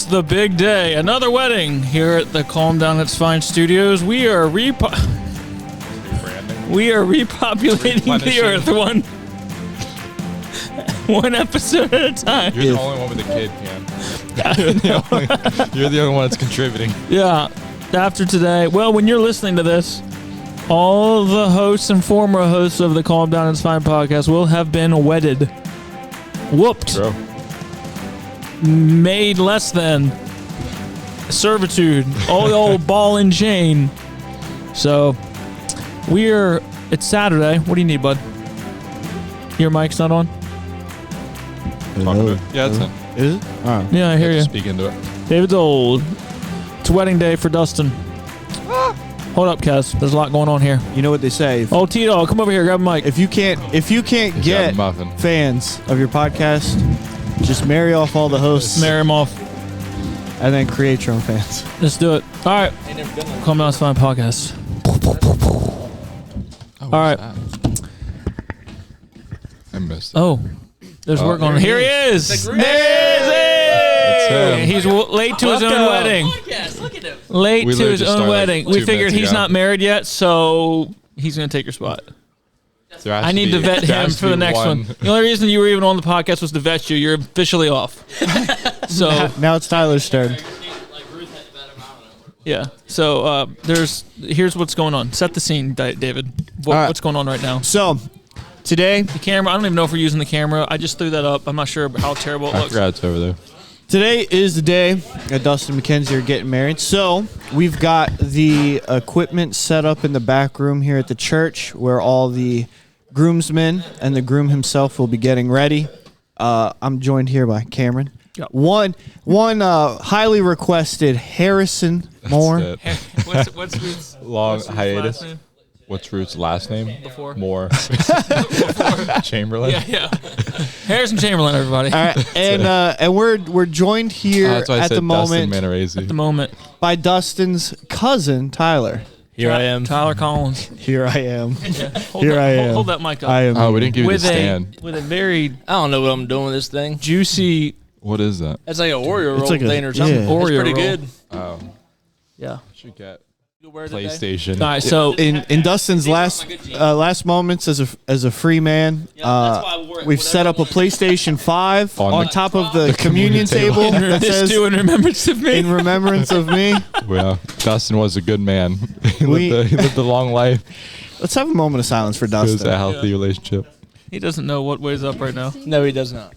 the big day. Another wedding here at the Calm Down It's Fine studios. We are repopulating the earth one episode at a time. You're the only one with a kid, Cam. You're the only one that's contributing. Yeah. After today, well, when you're listening to this, all the hosts and former hosts of the Calm Down It's Fine podcast will have been wedded. Whooped. True. Made less than servitude. All the old ball and chain. So, it's Saturday. What do you need, bud? Your mic's not on? Yeah, it's in. Is it? Oh. Yeah, I hear you. Speak into it. David's old. It's wedding day for Dustin. Hold up, Kez. There's a lot going on here. You know what they say? Oh, Tito, come over here. Grab a mic. If you can't get fans of your podcast, just marry off all the hosts. Marry them off. And then create your own fans. Let's do it. All right. Calm Down It's Fine podcast. All right. I missed it. Oh, there's work on. Here he is. He's late to his own wedding. Look at him. Late to his own wedding. We figured he's ago. not married yet, so he's going to take your spot. I need to vet him for the next one. The only reason you were even on the podcast was to vet you. You're officially off. So now it's Tyler's turn. Yeah. So here's what's going on. Set the scene, David. What's going on right now? So today, the camera. I don't even know if we're using the camera. I just threw that up. I'm not sure how terrible it looks. I forgot it's over there. Today is the day that Dustin and Mackenzie are getting married. So we've got the equipment set up in the back room here at the church where all the groomsmen and the groom himself will be getting ready. I'm joined here by Cameron. Yep. One highly requested Harrison Moore. What's Ruth's long Ruth's hiatus? last name? What's Ruth's last name? Before. More. Chamberlain. Yeah. Harrison Chamberlain, everybody. All right, and we're joined here at the moment by Dustin's cousin Tyler. Here I am. Tyler Collins. Here I am. Yeah. Hold that mic up. I am. Oh, we didn't give you the stand. With a very I don't know what I'm doing with this thing. juicy. What is that? That's like an Oreo roll like thing or something. yeah. It's Oreo pretty roll. good. Oh, Yeah. should get You wear it today? PlayStation. All right, so In Dustin's last moments as a free man, that's why I wore it. we've set up a PlayStation 5 On on the- top of the communion table that this says do in remembrance of me. in remembrance of me. Well, Dustin was a good man. He We- lived a long life. Let's have a moment of silence for It was a Dustin. healthy relationship. He doesn't know what way's up right now. No, he does not.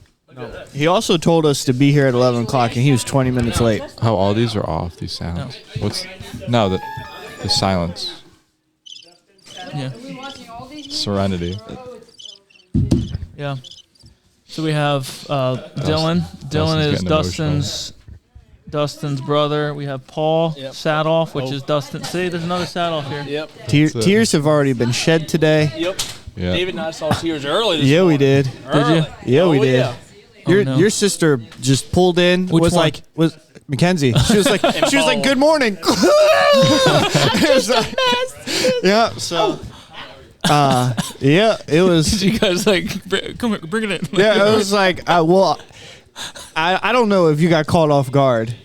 He also told us to be here at 11 o'clock, and he was 20 minutes late. Oh, all these are off. These sounds. The silence. Yeah. Serenity. Yeah. So we have Dylan. Dylan is getting Dustin's brother. We have Paul Yep. Sadoff, which is Dustin. See, there's another Sadoff here. Yep. Tears have already been shed today. Yep. Yeah. David and I saw tears early this Yeah, we morning. did. Early. you? Yeah, we Oh, did. yeah. no. Your sister just pulled in. Which was one? like was Mackenzie. She was like good morning. It was like- yeah. So. Yeah, it was. You guys come here, bring it in. Yeah, it was like. I don't know if you got caught off guard,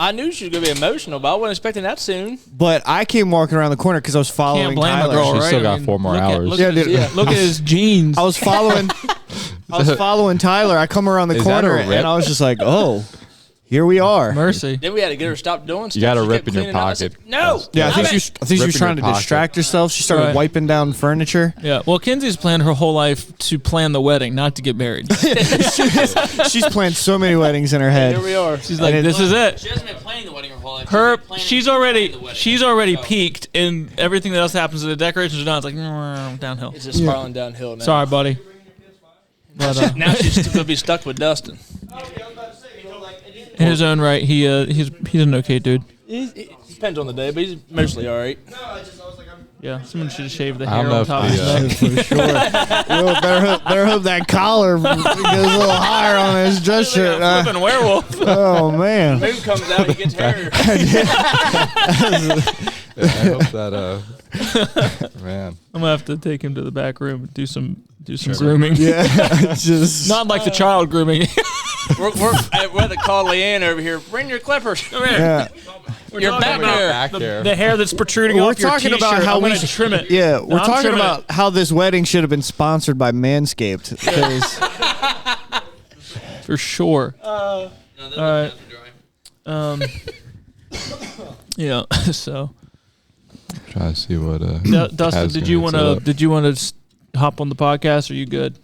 I knew she was going to be emotional, but I wasn't expecting that soon. but I came walking around the corner because I was following Can't blame Tyler. a girl, She's right? still got 4 more hours. Look, Yeah, at his, dude. look at his jeans. I was following. Tyler. I come around the Is that a corner rip? and I was just like, "Oh, here we are." Mercy. Then we had to get her to stop doing stuff. You got a She rip kept in your cleaning out. I said, pocket. No. Yeah, I think Damn she it. was Rip in trying to your pocket. distract herself. She started Right. wiping down furniture. Yeah. Well, Kenzie's planned her whole life to plan the wedding, not to get married. She's planned so many weddings in her Here head. we are. She's like, this is it. She hasn't been planning the wedding her whole life. She's already peaked, and everything that else happens, the decorations are done. It's like downhill. It's just spiraling downhill now. Sorry, buddy. But, Now she's going to be stuck with Dustin. in his own right, he's an okay dude. It depends on the day, but he's mostly all right. Yeah, someone should have shaved the I hair don't know on if top of his neck. For sure. Yo, better hope that collar goes a little higher on his dress shirt. Flipping werewolf. Oh man. Moon comes out, he gets hair. I hope that man. I'm gonna have to take him to the back room and do some grooming. Yeah. Just Not like the child grooming. We're at the call Leanne over here. Bring your clippers. Come here. Yeah. You're back here. The hair that's protruding We're off your talking t-shirt. about how I'm we gonna trim it. Yeah, we're I'm talking trimming about how this wedding should have been sponsored by Manscaped. Because For sure. All right. Yeah. So, Try to see what. Dustin, did you want to hop on the podcast? Or are you good?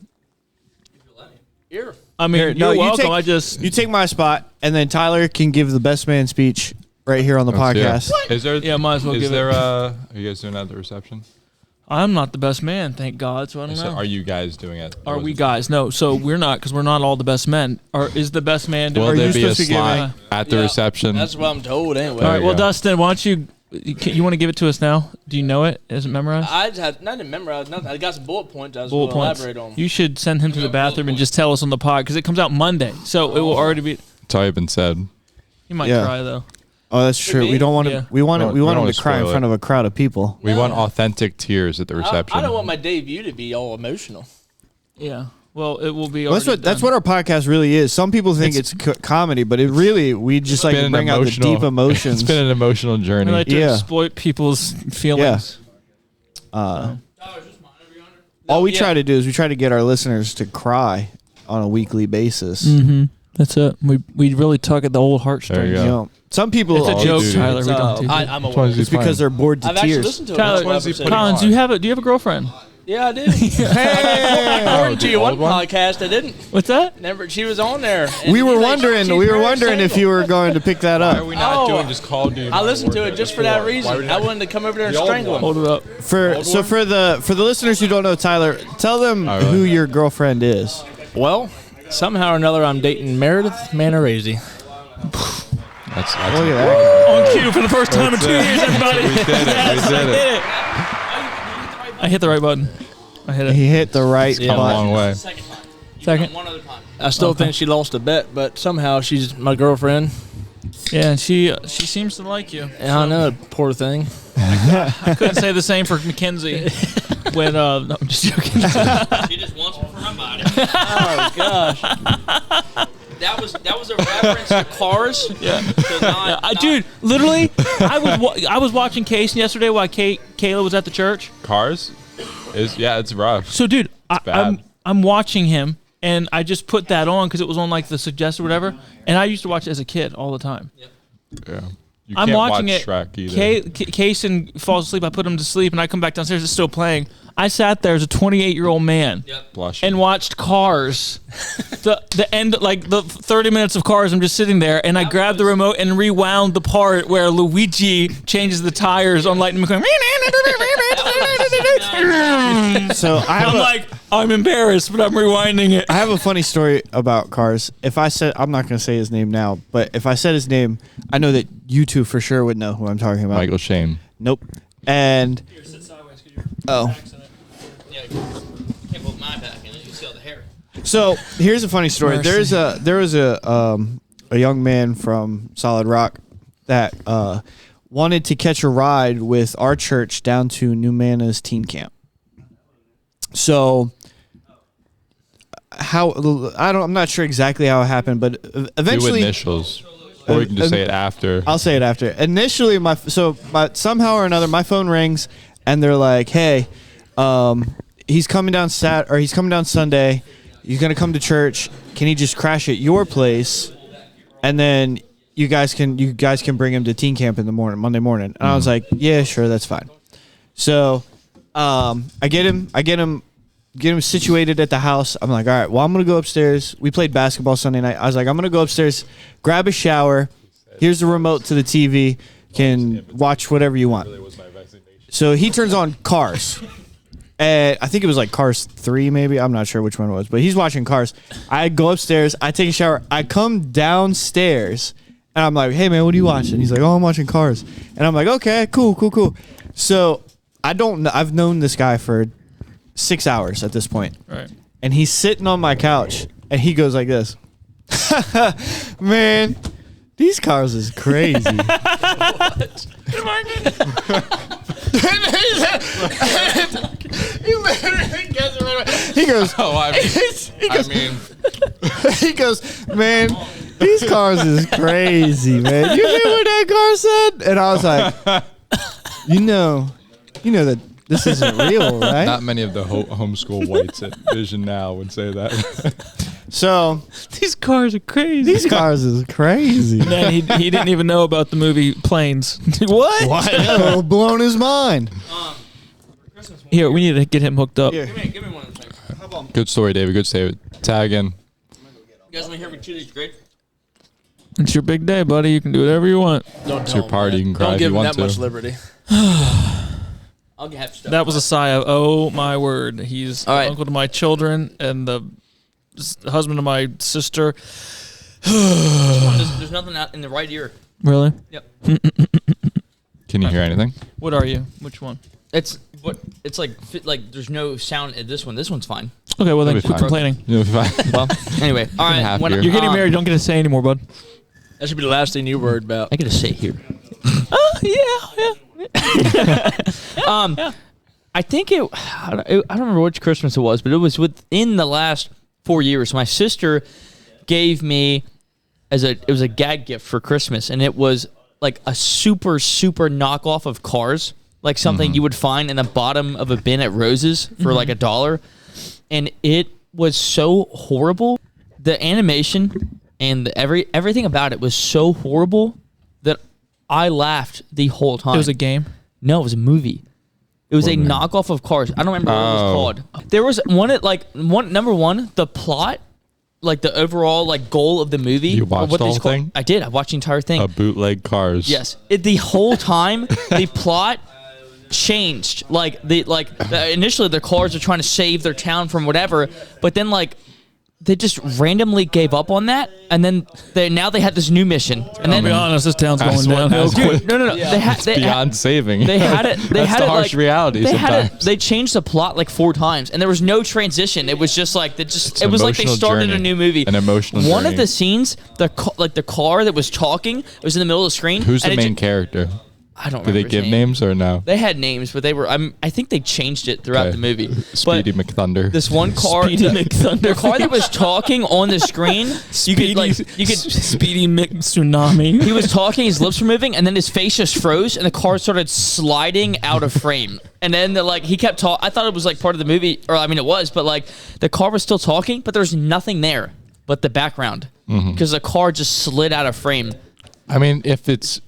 Here. I mean, Here, no, you're you welcome. take- you take my spot, and then Tyler can give the best man speech right here on the podcast. Is there? Yeah, might as well Is give there? it. Are you guys doing that at the reception? I'm not the best man, thank God. So I don't So know. are you guys doing it? Are we guys? No. So we're not, because we're not all the best men. Is the best man? Will Are there you be a supposed to give slot at the reception? That's what I'm told anyway. All right. you Well, go. Dustin, why don't you want to give it to us now? Do you know it? Is it memorized? I didn't memorize nothing. I got some bullet points. I was Bullet going to points. elaborate on. You should send him to the bathroom and just tell us on the pod, because it comes out Monday, so it will already be. It's already been said. You might Yeah. cry though. Oh, that's true. me? We don't want to. Yeah. We want We we want don't him to cry in spoil front it. of a crowd of people. We want authentic tears at the I reception. don't want my debut to be all emotional. Yeah. Well, it will be. Well, that's what our podcast really is. Some people think it's comedy, but it really we just like to bring out the deep emotions. It's been an emotional journey. We like to Yeah. exploit people's feelings. All we try to do is we try to get our listeners to cry on a weekly basis. Mm-hmm. That's it. We really tug at the old heartstrings. There you You go. know, some people It's a Oh, joke, dude. Tyler. We don't do that. I'm Which one aware. is he it's because playing? they're bored to I've actually tears. listened to it. Tyler, That's what I was saying. Collins, do you have a girlfriend? Yeah, I do. Hey! According to the your one old one? podcast, I didn't. What's that? Never. She was on there. and We were she's like, wondering. she's We were very wondering if single. you were going to pick that Why are up. we not Oh, doing just Call of Duty? I listened to it just for that Why reason. would I wanted to come over there and The old strangle one. him. Hold it up. For the listeners who don't know Tyler, tell them All right. who your girlfriend is. Well, somehow or another, I'm dating Meredith Manarazi. That's Look at that. On cue for the first time in 2 years, everybody. We did it. Yes, We I did did it. it. I hit the right button. I hit it. He hit the right Come a button. long way. Second. I still think she lost a bet, but somehow she's my girlfriend. Yeah, and she seems to like you. And I know, poor thing. Couldn't say the same for Mackenzie. When no, I'm just joking. She just wants me for my body. Oh gosh. That was a reference to Cars. Yeah. So not, Dude, literally, I was watching Case yesterday while Kayla was at the church. Cars? It's rough. So, dude, bad. I'm watching him, and I just put that on because it was on like the suggest or whatever. And I used to watch it as a kid all the time. Yeah. You I'm can't watching watch it. Shrek either. Kaysen falls asleep. I put him to sleep, and I come back downstairs. It's still playing. I sat there as a 28-year-old man Blushing. and watched Cars. the end, like the 30 minutes of Cars. I'm just sitting there, and I grabbed the remote and rewound the part where Luigi changes the tires on Lightning McQueen. So I'm embarrassed, but I'm rewinding it. I have a funny story about Cars. If I said, I'm not going to say his name now, but if I said his name, I know that you two for sure would know who I'm talking about. Michael Shane. Nope. And oh, Yeah, can't put my back in it. You see all the hair. so here's a funny story. Mercy. There was a young man from Solid Rock that wanted to catch a ride with our church down to New Mana's teen camp. So I'm not sure exactly how it happened, but Do eventually initials. Or you can just say it after. I'll say it after. Initially, somehow or another, my phone rings, and they're like, "Hey, he's coming down he's coming down Sunday. He's gonna come to church. Can he just crash at your place, and then you guys can bring him to teen camp in the morning, Monday morning?" And I was like, "Yeah, sure, that's fine." So, I get him situated at the house. I'm like, all right, well, I'm going to go upstairs. We played basketball Sunday night. I was like, I'm going to go upstairs, grab a shower. Here's the remote to the TV. Can watch whatever you want. So he turns on Cars. And I think it was like Cars 3 maybe. I'm not sure which one it was. But he's watching Cars. I go upstairs. I take a shower. I come downstairs. And I'm like, hey, man, what are you watching? He's like, oh, I'm watching Cars. And I'm like, okay, cool. So I've known this guy for 6 hours at this point. Right. And he's sitting on my couch and he goes like this. Man, these cars is crazy. He goes, Oh, I mean, He goes, man, these cars is crazy, man. You hear what that car said? And I was like, you know that this isn't real, right? Not many of the homeschool whites at Vision Now would say that. So These cars are crazy. these cars is crazy. Man, he didn't even know about the movie Planes. What? What? Blown his mind. Here, we need to get him hooked up. Here. Give me one of those things. Good story, David. Good story. Tag in. You guys want to hear me chew these grapes? It's your big day, buddy. You can do whatever you want. Don't It's tell your party. You can cry Don't if give you him want that much to. liberty. I'll have stuff. That was a sigh of, oh my word. He's All right. uncle to my children and the husband of my sister. There's nothing out in the right ear. Really? Yep. Can you hear anything? What are you? Which one? It's like there's no sound in this one. This one's fine. Okay, well then That'd be quit fine. complaining. You'll be fine. Well, anyway, all right. half when- ear. You're getting married. Don't get to say anymore, bud. That should be the last thing you worried about. I gotta say here. Yeah. I think I don't remember which Christmas it was, but it was within the last 4 years. My sister gave me it was a gag gift for Christmas, and it was like a super knockoff of Cars, like something you would find in the bottom of a bin at Rose's for like $1, and it was so horrible. The animation and everything about it was so horrible that I laughed the whole time. It was a game. No, it was a movie. It was What a movie? knockoff of Cars. I don't remember what it was called. There was number one, the plot, like the overall like goal of the movie. You or watched what the they whole call- thing? I did. I watched the entire thing. A bootleg Cars. Yes. The whole time the plot changed. Initially the Cars are trying to save their town from whatever, but then they just randomly gave up on that, and then now they had this new mission. And I'll then be honest, this town's going That's what- downhill. that's what- no. They Beyond saving. They had it. They That's had the it harsh reality They had it. sometimes. They changed the plot like 4 times, and there was no transition. It was just like It's it an was like they emotional started journey. a new movie. An emotional One of journey. the scenes, the car that was talking, it was in the middle of the screen. Who's and the it main character? I don't Do remember. they his give name. names or no? They had names, but they were. I think they changed it throughout Okay. the movie. Speedy But McThunder. this one car, Speedy McThunder. the car that was talking on the screen, you could Speedy McTsunami. He was talking, his lips were moving, and then his face just froze, and the car started sliding out of frame. And then he kept talking. I thought it was like part of the movie, or I mean it was, but like the car was still talking, but there's nothing there but the background because the car just slid out of frame. I mean, if it's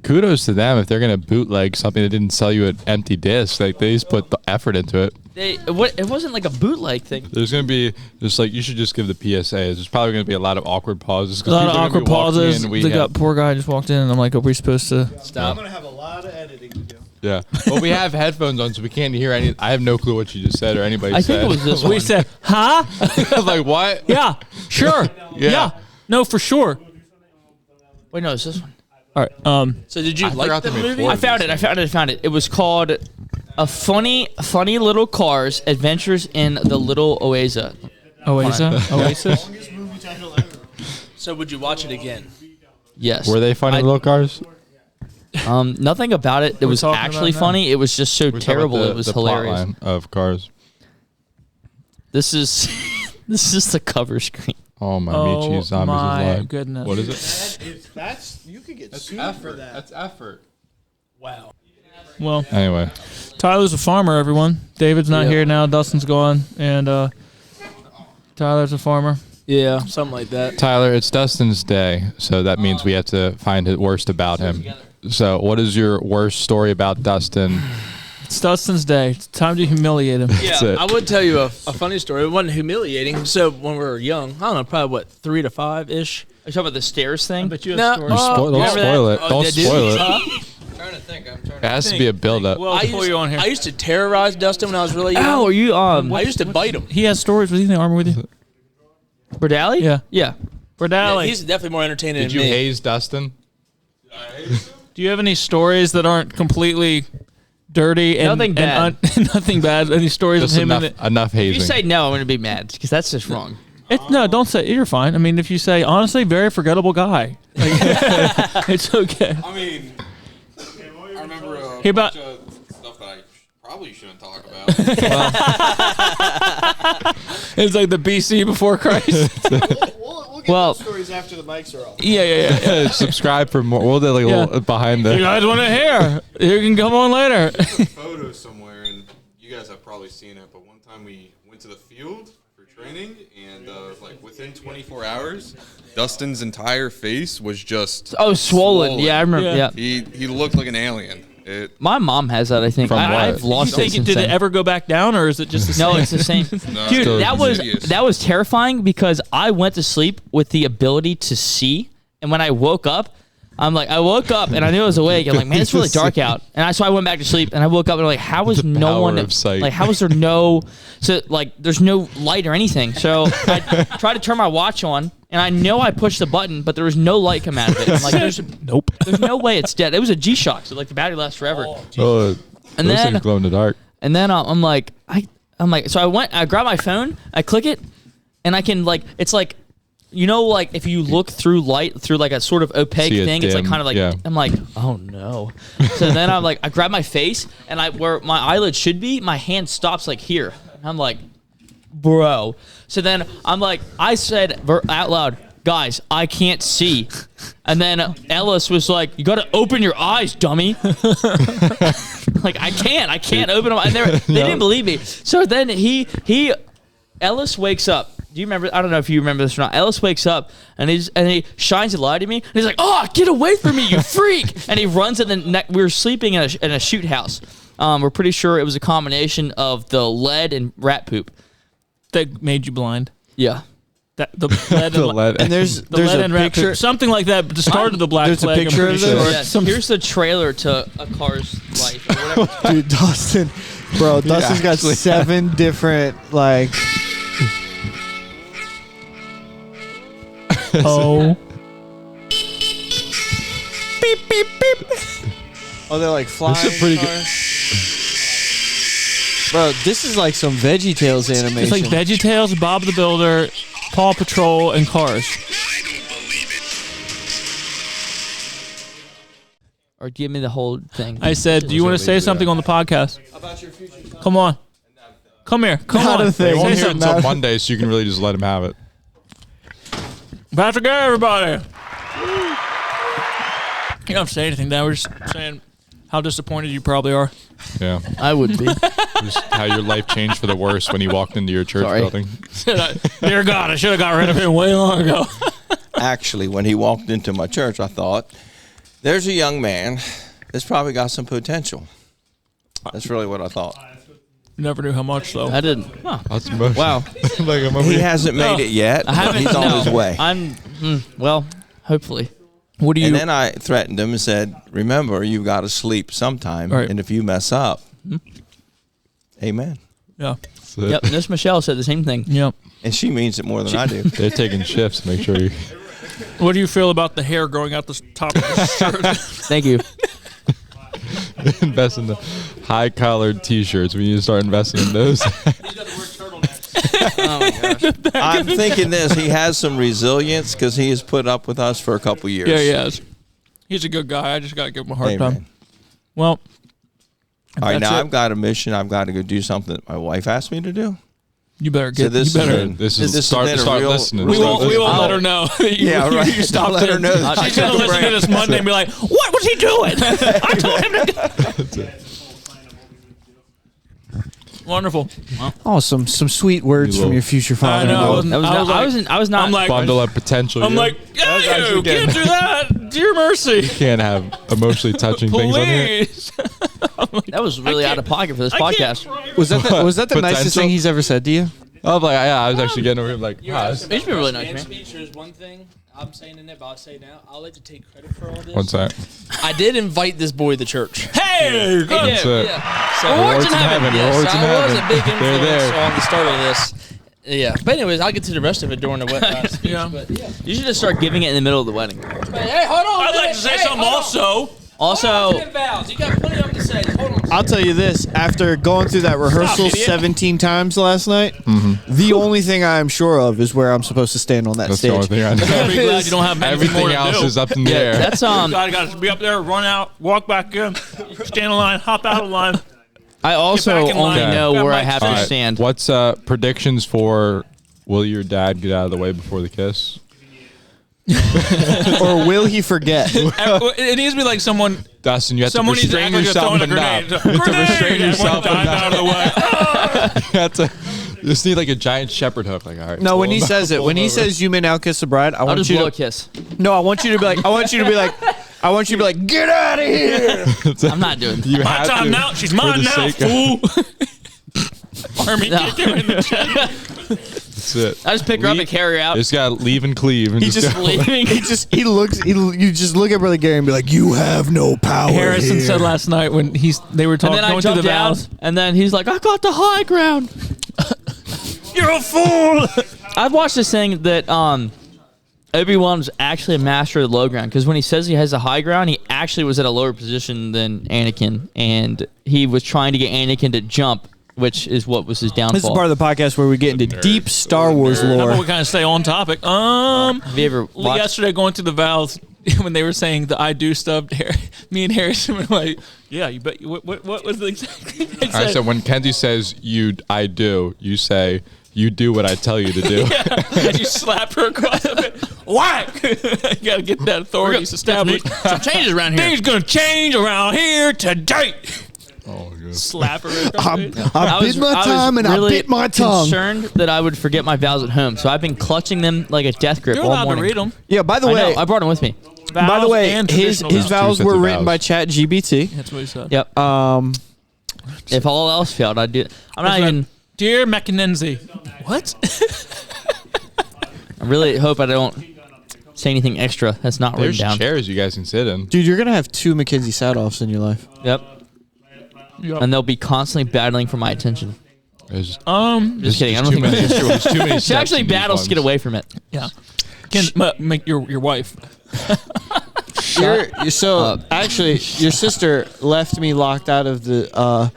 kudos to them if they're gonna bootleg something that didn't sell you an empty disc. Like they just put the effort into it. It wasn't like a bootleg thing. There's gonna be just like you should just give the PSA. There's probably gonna be a lot of awkward pauses. A lot of awkward pauses. The Poor guy just walked in, and I'm like, are we supposed to? I'm gonna have a lot of editing to do. Yeah, but we have headphones on, so we can't hear any. I have no clue what you just said or anybody I said. think it was this We one. said, huh? I was like, what? Yeah, sure. Yeah. No, for sure. Wait, no, it's this one. All right. So did you I like forgot the they made movie? four. I found it. It was called A Funny Little Cars Adventures in the Little Oasis. Oasis. So would you watch it again? Yes. Were they funny little cars? Nothing about it. It was talking actually about now? funny. It was just so We're talking terrible. about It was the plot hilarious. line of Cars. This is this is the cover screen. Oh my Oh Michi, zombies my is alive. goodness. What is it? That's you could get sued for that. That's effort. Wow. Well, Anyway, Tyler's a farmer. Everyone. David's not here now. Dustin's gone, and Tyler's a farmer. Yeah, something like that. Tyler, it's Dustin's day, so that means we have to find the worst about him. So, what is your worst story about Dustin? It's Dustin's day. It's time to humiliate him. Yeah, it. I would tell you a funny story. It wasn't humiliating. So when we were young, I don't know, probably 3 to 5 ish. Are you talking about the stairs thing? But you have No, stories. Don't remember spoil that? it. Don't yeah, dude. spoil it. I'm trying to think. It has to be a build-up. Well, I before you on here, I used to terrorize Dustin when I was really young. Ow, are you I used to bite him. he has stories. Was he in the army with you? Bradley? Yeah. Yeah. Yeah, he's definitely more entertaining Did than you me. haze Dustin? Do you have any stories that aren't completely dirty and Nothing bad. nothing bad? Any stories Just of him? enough If you hazing. say no, I'm going to be mad because that's just wrong. No, don't say. You're fine. I mean, if you say honestly, very forgettable guy, like, it's okay. I mean, I remember a Hey, but- bunch of stuff that I probably shouldn't talk about. It's like the BC before Christ. Well, stories after the mics are off. Yeah. Subscribe for more. We'll do like a little behind You the. guys want to hear? You can come on later. Photos somewhere, and you guys have probably seen it. But one time we went to the field for training, and like within 24 hours, Dustin's entire face was just swollen. Yeah, I remember. Yeah. Yeah. He looked like an alien. My mom has that, I think. From what? I've lost it since Did then. it ever go back down, or is it just the same? No, it's the same. No, Dude, still that was insidious. that was terrifying because I went to sleep with the ability to see, and when I woke up, I woke up and I knew I was awake. I'm like, man, it's really dark out, and so I went back to sleep, and I woke up and I'm like, how is no power one of sight. like, how is there no, there's no light or anything? So I tried to turn my watch on, and I know I pushed the button, but there was no light come out of it. I'm like, there's no way it's dead. It was a G-Shock, so like the battery lasts forever. Oh, And those then- things glow in the dark. And then I'm like, so I grab my phone, I click it, and I can it's like, like if you look through light through like a sort of opaque See it thing, it's like dim, kind of like, yeah. I'm like, oh no. So then I grab my face, and where my eyelid should be, my hand stops like here. And I'm like, bro. So then I'm like, I said out loud, guys, I can't see. And then Ellis was like, you got to open your eyes, dummy. Like, I can't open them. And they didn't believe me. So then Ellis wakes up. Do you remember? I don't know if you remember this or not. Ellis wakes up and he shines a light at me. And he's like, "Oh, get away from me, you freak!" And he runs in the we were sleeping in a shoot house. We're pretty sure it was a combination of the lead and rat poop. That made you blind. Yeah. The lead The lead. And there's the lead a and rat picture. poop. Something like that. But the start of the Black There's a Plague. I'm picture pretty of this? sure. Yeah. Here's the trailer to A Car's Life or whatever. Dude, Dustin's got 7 different Oh. Oh, they're like flying. This is pretty good. Bro, this is like some VeggieTales animation. It's like VeggieTales, Bob the Builder, Paw Patrol, and Cars. Or give me the whole thing. I said, do you want to say something on the podcast? About your future. Come on. Come here. Come Not on. a thing. They won't Say hear it something. until Monday, so you can really just let him have it. Patrick, everybody. You don't have to say anything now. We're just saying how disappointed you probably are. Yeah. I would be. Just how your life changed for the worse when you walked into your church Sorry. building. Dear God, I should have got rid of him way long ago. Actually, when he walked into my church, I thought, there's a young man that's probably got some potential. That's really what I thought. Never knew how much, though. I didn't. Huh. That's emotional. Wow. Like I'm over He here. hasn't made it yet. I haven't. He's on no. his way. Well, hopefully. What do you... And then I threatened him and said, remember, you've got to sleep sometime. Right. And if you mess up, amen. Yeah. So Yep. Miss Michelle said the same thing. Yep. And she means it more than I do. They're taking shifts. Make sure you. What do you feel about the hair growing out the top of the shirt? Thank you. Invest in the high-collared T-shirts. We need to start investing in those. Oh my gosh. I'm thinking this. He has some resilience because he has put up with us for a couple years. Yeah, he is. He's a good guy. I just got to give him a hard Amen. time. Well, All right, that's now it. I've got a mission. I've got to go do something that my wife asked me to do. You better So get. this You better. is This This is has start been a start real- listening. We Start won't. We won't listening. let her know. Yeah, right. You stop Let her know that She's I gonna took a listen to break. this Monday and be like, "What was he doing? I told him to." Wonderful. Oh, some sweet words You from will. your future I father. know. That was I not, was I like- wasn't. I was not. I'm like, Bundle of potential. I'm yeah. like, yeah, you can't do that. Dear mercy, Can't have emotionally touching things on here. please. that was really out of pocket for this podcast. Was that the nicest Potential? thing he's ever said to you? I was like, yeah, I was actually getting over here like, wow, this- He's been really nice, man. speech, there's one thing I'm saying in it, but I'll say now. I'll like to take credit for all this. one sec. I did invite this boy to church. Hey, good. That's it. So Rewards in heaven. Yes, Rewards in I was heaven. a big They're influence there. on the start of this. Yeah, but anyways, I'll get to the rest of it during the wet speech. Yeah. But yeah. You should just start giving it in the middle of the wedding. Hey, hold on. I'd like to say something also. Also, Vows. You got plenty of them to say. Hold on. I'll tell you this: after going through that rehearsal idiot. 17 times last night, the only thing I am sure of is where I'm supposed to stand on that That's the only stage. thing I know. I'm pretty glad you don't have anything more Everything to else do. is up in the air. that's God, got to be up there, run out, walk back in, stand in line, hop out of line. I also Get back in only line. know Grab where my I have All to right. stand. What's predictions for will your dad get out of the way before the kiss? Or will he forget? It needs to be like someone. Dustin, you have to Someone needs to restrain act like they're yourself throwing a enough. grenade. You have to restrain Grenade! yourself Everyone dive out of the way. You have to. You just need like a giant shepherd hook. Like, all right. No, when pull he him says out, it, pull when him he over. says you may now kiss the bride, I I'll want just you blow a to. kiss. No, I want you to be like. I want you to be like. I want you to be like, get out of here. I'm not doing that. You My have time to, now. She's for mine the now, sake of- fool. Army kick her in the chest. That's it. I just pick her up and carry her out. Just gotta leave and cleave. And He just go. leaving. he looks. You just look at Brother Gary and be like, you have no power. Harrison here. said last night when they were And talking then I going through the jumped down, vows. and then he's like, I got the high ground. You're a fool. I've watched this thing that Obi-Wan's actually a master of the low ground, because when he says he has the high ground, he actually was at a lower position than Anakin, and he was trying to get Anakin to jump, which is what was his downfall. This is part of the podcast where we get into deep Star Wars How about we lore. kind of stay on topic? Have you ever watched? Yesterday going through the vows when they were saying the I do stuff, me and Harrison were like, yeah, you bet. What was the exact thing they All right, said? so when Kenzie says I do, you say you do what I tell you to do. And you slap her across the face. Whack! You gotta get that authority established. Some changes around here. Things gonna change around here today. Oh, good. Slap her across the face. I bit my time and I bit my tongue. Concerned that I would forget my vows at home, so I've been clutching them like a death grip You're all allowed to morning. read them. Yeah. By the I way, know. I brought them with me. by the way, his vows Two sets were of written vows. by Chat GBT. That's what he said. Yep. If all else failed, I'd do it. I'm not even. Dear McKenzie. What? I really hope I don't say anything extra that's not There's written down. chairs you guys can sit in. Dude, you're gonna have 2 Mackenzie Sadoffs in your life. Yep. And they'll be constantly battling for my attention. There's Just kidding. I don't think my sister will. there's too many She steps actually in these battles to get ones. away from it. Yeah. Make your wife. Actually, your sister left me locked out of the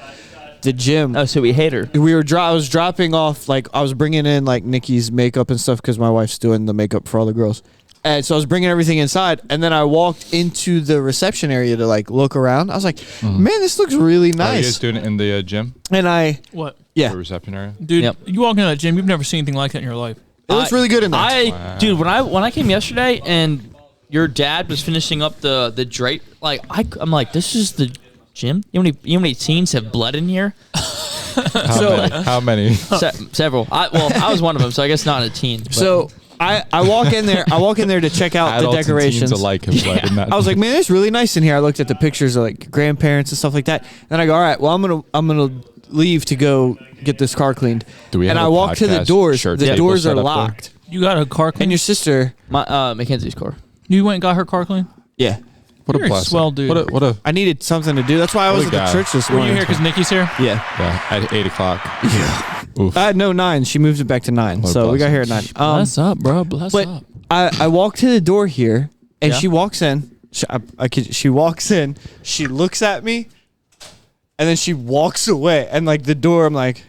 gym. Oh, so we hate her. I was dropping off, like, I was bringing in, like, Nikki's makeup and stuff because my wife's doing the makeup for all the girls. And so I was bringing everything inside, and then I walked into the reception area to, like, look around. I was like, man, this looks really Are you guys nice. doing it in the gym? And What? yeah, The reception area? Dude, Yep. you walk into that gym, you've never seen anything like that in your life. it looks really good in there. Dude, when I came yesterday and your dad was finishing up the drape, like I'm like, this is the gym. You know how many teens have blood in here? How many? Several. I was one of them, so I guess not a teen. But So I walk in there. I walk in there to check out the Adults and decorations. teens alike have bled in that. I was like, man, it's really nice in here. I looked at the pictures of, like, grandparents and stuff like that. And I go, all right, well, I'm gonna leave to go get this car cleaned. Do we and have I a walk to the podcast doors. shirt The table doors set are up there? locked. You got a car clean? And your sister, my Mackenzie's car. You went and got her car clean? yeah. What You're a a blessing. swell dude. What a I needed something to do. That's why I was What at a the guy. church this Were morning. you here because Nikki's here? Yeah. yeah. At 8 o'clock. Oof. I had no 9. She moved it back to 9. What a So we got blessing. here at 9. Bless up, bro. Bless But up. I walk to the door here, and Yeah. she walks in. She walks in. She looks at me, and then she walks away. And, like, the door, I'm like,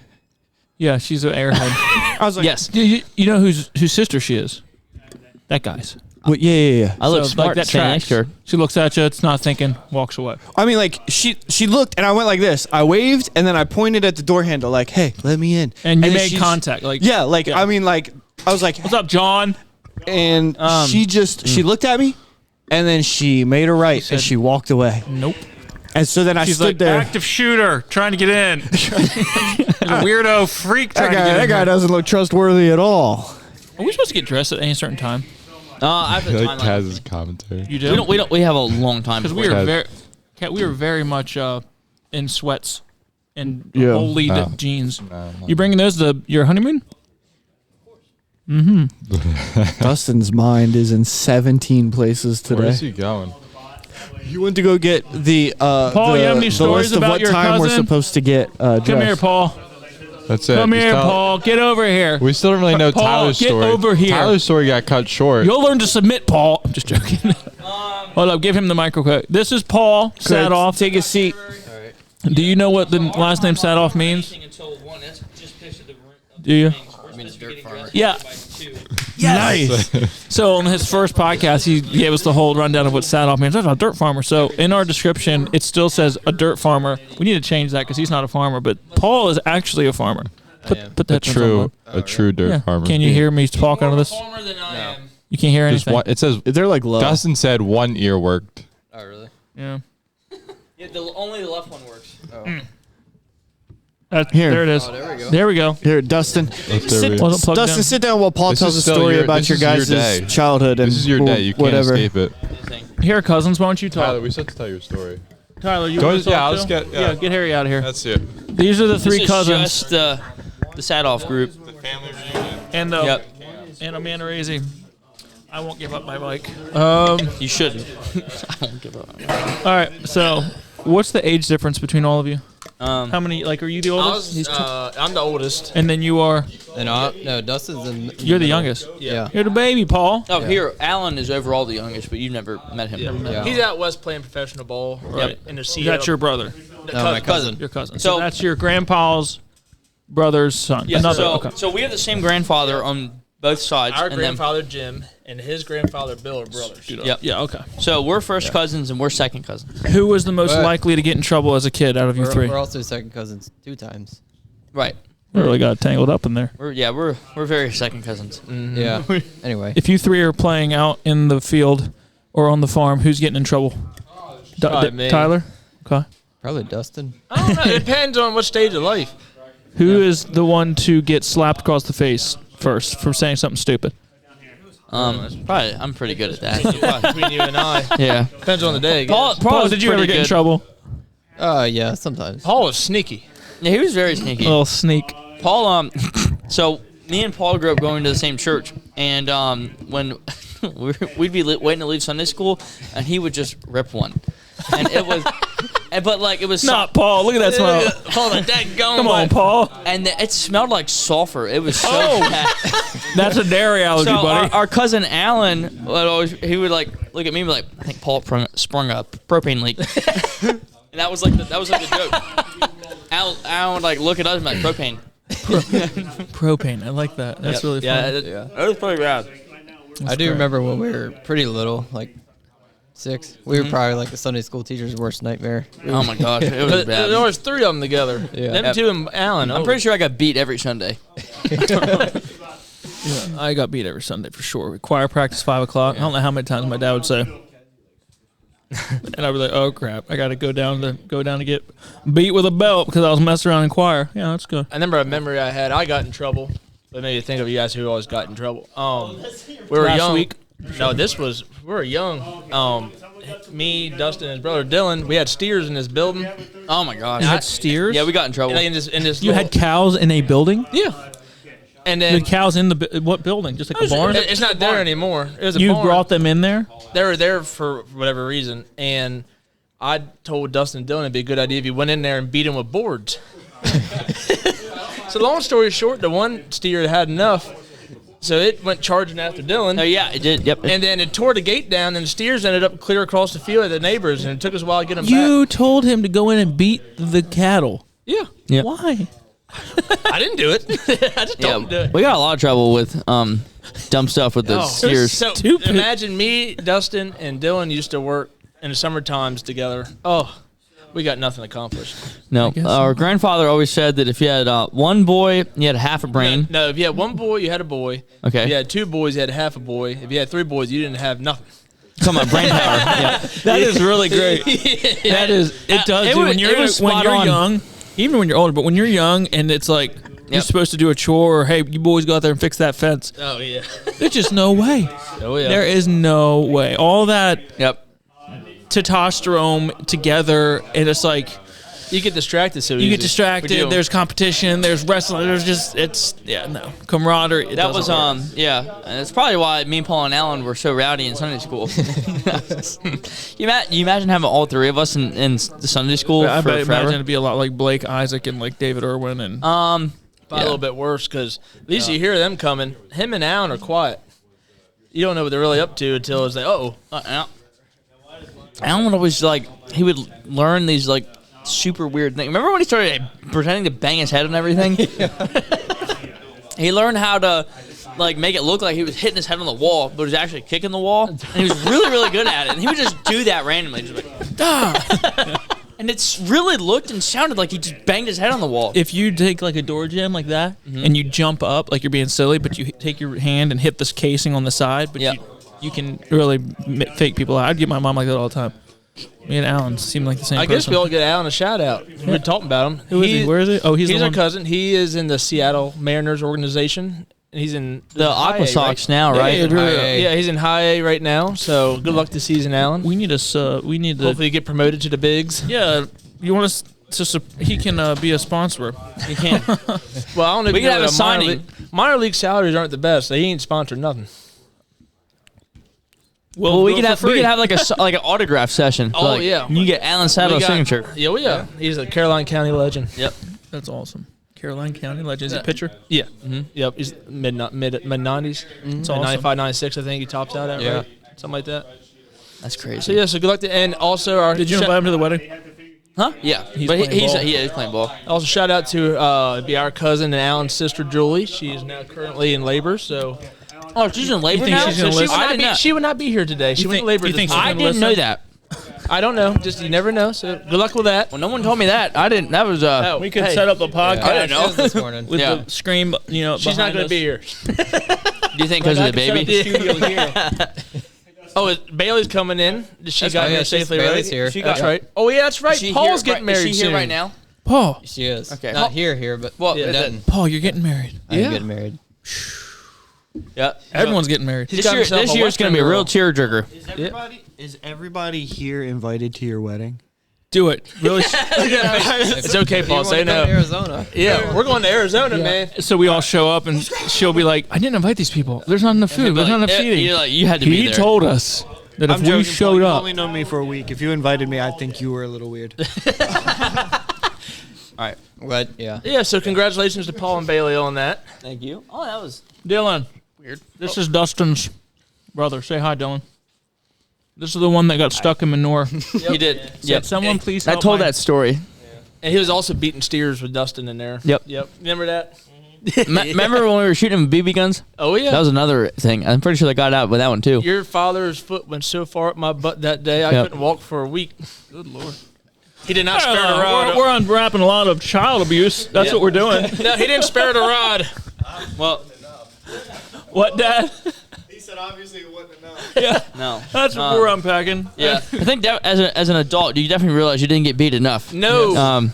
Yeah, she's an airhead. I was like, Yes. You know whose sister she is? That guy's. well, yeah. I look So, smart like, that standing next tracks. to her. She looks at you, it's not thinking, walks away. I mean, like, she looked, and I went like this. I waved, and then I pointed at the door handle, like, hey, let me in. And you then made she's- contact. Like, Yeah, like, Yeah. I mean, like, I was like, what's up, John? and she looked at me, and then she made a right, said- and she walked away. Nope. And so then I She's stood like, there. active shooter, trying to get in. There's a weirdo freak trying to get in. That guy here. doesn't look trustworthy at all. Are we supposed to get dressed at any certain time? I have I the like time. Kaz's commentary. You do? We have a long time. Because before we were very much in sweats and Yeah. whole lead No. jeans. No, You bringing those to your honeymoon? Dustin's mind is in 17 places Where is today. he going? You went to go get the Paul, you have any the stories list of about what your time we're cousin? supposed to get Come here, dressed. Paul. That's it. Come Just here, tell- Paul. Get over here. We still don't really know Paul, Tyler's get story. over here. Tyler's story got cut short. You'll learn to submit, Paul. I'm just joking. Hold up. Give him the microphone. This is Paul Sadoff. Take a seat. Do you know what the last name Sadoff means? Do you? Yeah. Yes. So on his first podcast, he gave us the whole rundown of what Sadoff means. That's a dirt farmer. So in our description, it still says a dirt farmer. We need to change that because he's not a farmer, but Paul is actually a farmer. Put a that true dirt Yeah. farmer. Can you hear me talk out of this? Farmer than I am. You can't hear Just anything. one, it says They're like low. Dustin said one ear worked. Oh, really? Yeah. Yeah, only the left one works. Here. There it is. Oh, there we go. There we go. Here, Dustin. Sit- Wasn't plugged Dustin, in. sit down while Paul This tells a is still story your- about this your is your guys' day. childhood and This is your day. You can't whatever. escape it. Here, cousins, why don't you talk? Tyler, we still have to tell your story. Tyler, you Go want ahead, to talk yeah, I'll too? just get- yeah. get Harry out of here. That's it. These are the three This is cousins just the Sadoff group. The family reunion. and Yep. and Amanda Razy. I won't give up my bike. You shouldn't. I won't give up. All right. So, what's the age difference between all of you? Um, How many? Like, are you the I oldest? was, I'm the oldest. And then you are. And no, Dustin's in. You're the youngest. Yeah. You're the baby, Paul. Oh, here, Alan is overall the youngest, but you've never met him. Yeah. He's out west playing professional ball. Right. In the Seattle. That's your brother. No, my cousin. Your cousin. So So- that's your grandpa's brother's son. Yeah, Another. so, Okay. so we have the same grandfather on both sides. Our and grandfather Jim and his grandfather Bill are brothers. Yep. Yeah. Okay. So we're first cousins and we're second cousins. Who was the most But- likely to get in trouble as a kid out of you three? We're also second cousins 2 times. Right. We really got tangled up in there. We're very second cousins. Yeah. Anyway. If you three are playing out in the field or on the farm, who's getting in trouble? Probably me. Tyler. Okay. Probably Dustin. I don't know. It depends on what stage of life. Who is the one to get slapped across the face first for saying something stupid? Probably I'm pretty good at that. So probably- Between you and I. yeah. Depends on the day. I guess. Paul Paul, did you ever pretty get in good. trouble? Yeah, sometimes. Paul was sneaky. Yeah, he was very sneaky. A little sneak. Paul, so me and Paul grew up going to the same church, and when we'd be waiting to leave Sunday school, and he would just rip one, and it was, but like it was Not Paul. Look at that smell. Paul, like that going. Come on, Paul. And it smelled like sulfur. It was so bad. That's a dairy allergy, So buddy. our cousin Alan would always would like look at me and be like, I think Paul sprung a propane leak, and that was like the joke. Alan would like look at us and be like propane. Propane. I like that. That's really fun. It was pretty bad. I do remember when we were pretty little, like 6. We were probably like the Sunday school teacher's worst nightmare. Oh my gosh, it was But bad. there was 3 of them together. Yeah. Them 2 and Alan. I'm pretty sure I got beat every Sunday. I got beat every Sunday for sure. Choir practice 5 o'clock. I don't know how many times my dad would say. And I'd be like, "Oh crap! I got to go down to get beat with a belt because I was messing around in choir." Yeah, that's good. I remember a memory I had. I got in trouble. But maybe think of you guys who always got in trouble. We were Last young. week? No, we were young. Me, Dustin, and his brother Dylan. We had steers in this building. Oh my gosh. You had steers. Yeah, we got in trouble. In this You had cows in a building. yeah. And You then had cows in what building? Just like a barn. it's not there anymore. It was a You barn. brought them in there. They were there for whatever reason, and I told Dustin and Dylan it'd be a good idea if you went in there and beat him with boards. So long story short, the one steer had enough, so it went charging after Dylan. Oh yeah, it did. Yep. And then it tore the gate down, and the steers ended up clear across the field at the neighbors, and it took us a while to get them back. You told him to go in and beat the cattle. Yeah. Yeah. Why? I didn't do it. I just told him to do it. We got a lot of trouble with dumb stuff with the steers. So Stupid. imagine me, Dustin, and Dylan used to work in the summer times together. Oh, we got nothing accomplished. No, guess our grandfather always said that if you had one boy, you had half a brain. No, if you had one boy, you had a boy. Okay. If you had 2 boys, you had half a boy. If you had 3 boys, you didn't have nothing. Come on, brain power. Yeah. That is really great. That is. It does. It dude. was- When you're it was spot on. young, even when you're older, but when you're young and it's like you're Yep. supposed to do a chore, or hey, you boys go out there and fix that fence. Oh, yeah. There's just no way. Oh, yeah. There is no way. All that Yep. testosterone together, and it's like You get distracted so you easy. get distracted. We do. There's competition. There's wrestling. There's just no camaraderie. That was yeah. And that's probably why me, Paul, and Alan were so rowdy in Sunday school. you imagine having all 3 of us in the Sunday school I for bet forever? imagine it'd be a lot like Blake, Isaac, and like David Irwin and. Probably Yeah. a little bit worse because at least you hear them coming. Him and Alan are quiet. You don't know what they're really up to until it's like, Alan would always he would learn these super weird things. Remember when he started pretending to bang his head on everything? He learned how to make it look like he was hitting his head on the wall, but he was actually kicking the wall, and he was really, really good at it. And he would just do that randomly, just like, And it's really looked and sounded like he just banged his head on the wall. If you take like a door jam like that and you jump up like you're being silly, but you take your hand and hit this casing on the side, but you can really fake people out. I'd get my mom like that all the time. Me and Alan seem like the same I person. guess we all get Alan a shout out. We're talking about him. Who is he? Where is he? Oh, he's the our one. cousin. He is in the Seattle Mariners organization. And he's in the high Aqua A, Sox right? now, right? Yeah, he's in high A right now. So good luck to season, Alan. We need to. Hopefully get promoted to the bigs. Yeah, you want us to? He can be a sponsor. He can. Well, I don't know. We if you can know have a signing. Minor league salaries aren't the best. He ain't sponsored nothing. Well, we could have like an autograph session. Oh, like, yeah. You get Alan Saddle's signature. Yeah. He's a Caroline County legend. Yep. That's awesome. Caroline County legend. Is he a pitcher? Yeah. Mm-hmm. Yep. He's mid 90s. It's awesome. 95, 96. I think he tops out at right, something like that. That's crazy. So yeah. So good luck to and also our. Did you invite him to the wedding? Huh? Yeah. He's but playing ball. he's playing ball. Also shout out to be our cousin and Alan's sister Julie. She is now currently in labor. So. Oh, she's in labor think now. she's gonna So listen? she would not be here today. She went to labor. you think this she's morning. I didn't know that. I don't know. Just you never know. So good luck with that. Well, no one told me that. I didn't. That was We could set up a podcast. I don't know. This morning. With Yeah. the screen, She's not going to be here. Do you think because of the baby? Oh, Bailey's coming in. She got here safely, right? Bailey's here. That's right. Oh yeah, that's right. Is she Paul's here, getting married Is she soon. here right now? Paul. She is. Okay. Not here, but Well, yeah, then- Paul, you're getting married. I'm Yeah. getting married. Yeah. Everyone's getting married. He's got himself This a year's going to be a Western real girl. tearjerker. Is everybody here invited to your wedding? Do it. Really. It's okay, Paul. Say To no. Arizona. Yeah, we're going to Arizona, man. So we all show up, and she'll be like, "I didn't invite these people. There's not enough food. There's not enough seating." You're like, you had to be He there. told us that if we showed You've up, only known me for a week. If you invited me, I think you were a little weird. All right. What? Yeah. Yeah, so congratulations to Paul and Bailey on that. Thank you. Oh, that was Dylan. Weird. This is Dustin's brother. Say hi, Dylan. This is the one that got stuck in manure. he did. Said, someone please I help told my-" that story. And he was also beating steers with Dustin in there. Yep. Remember that? Remember when we were shooting with BB guns? Oh, yeah. That was another thing. I'm pretty sure they got out with that one too. Your father's foot went so far up my butt that day, I couldn't walk for a week. Good Lord. He did not spare the rod. We're unwrapping a lot of child abuse. That's what we're doing. No, he didn't spare the rod. Well, What, Dad? He said obviously it wasn't enough. Yeah, no. that's what we're unpacking. Yeah. I think that as an adult, you definitely realize you didn't get beat enough. No.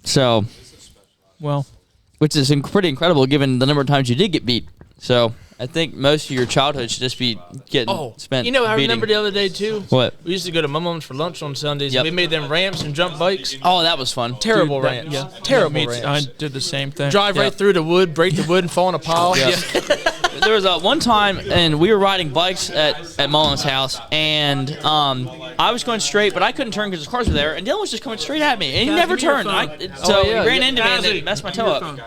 So, Well, which is pretty incredible given the number of times you did get beat. So, I think most of your childhood should just be getting spent. You know, I beating. remember the other day, too. What? We used to go to my mom's for lunch on Sundays. Yep. And we made them ramps and jump bikes. Oh, that was fun. Terrible that- ramps. yeah. Terrible Me ramps. too. I did the same thing. Drive right through the wood, break the wood, and fall in a pile. Yeah. There was one time, and we were riding bikes at Mullen's house, and I was going straight, but I couldn't turn because the cars were there, and Dylan was just coming straight at me, and he never give me your turned. phone. So yeah. he ran into me and Kazzy, then messed my give me toe your up.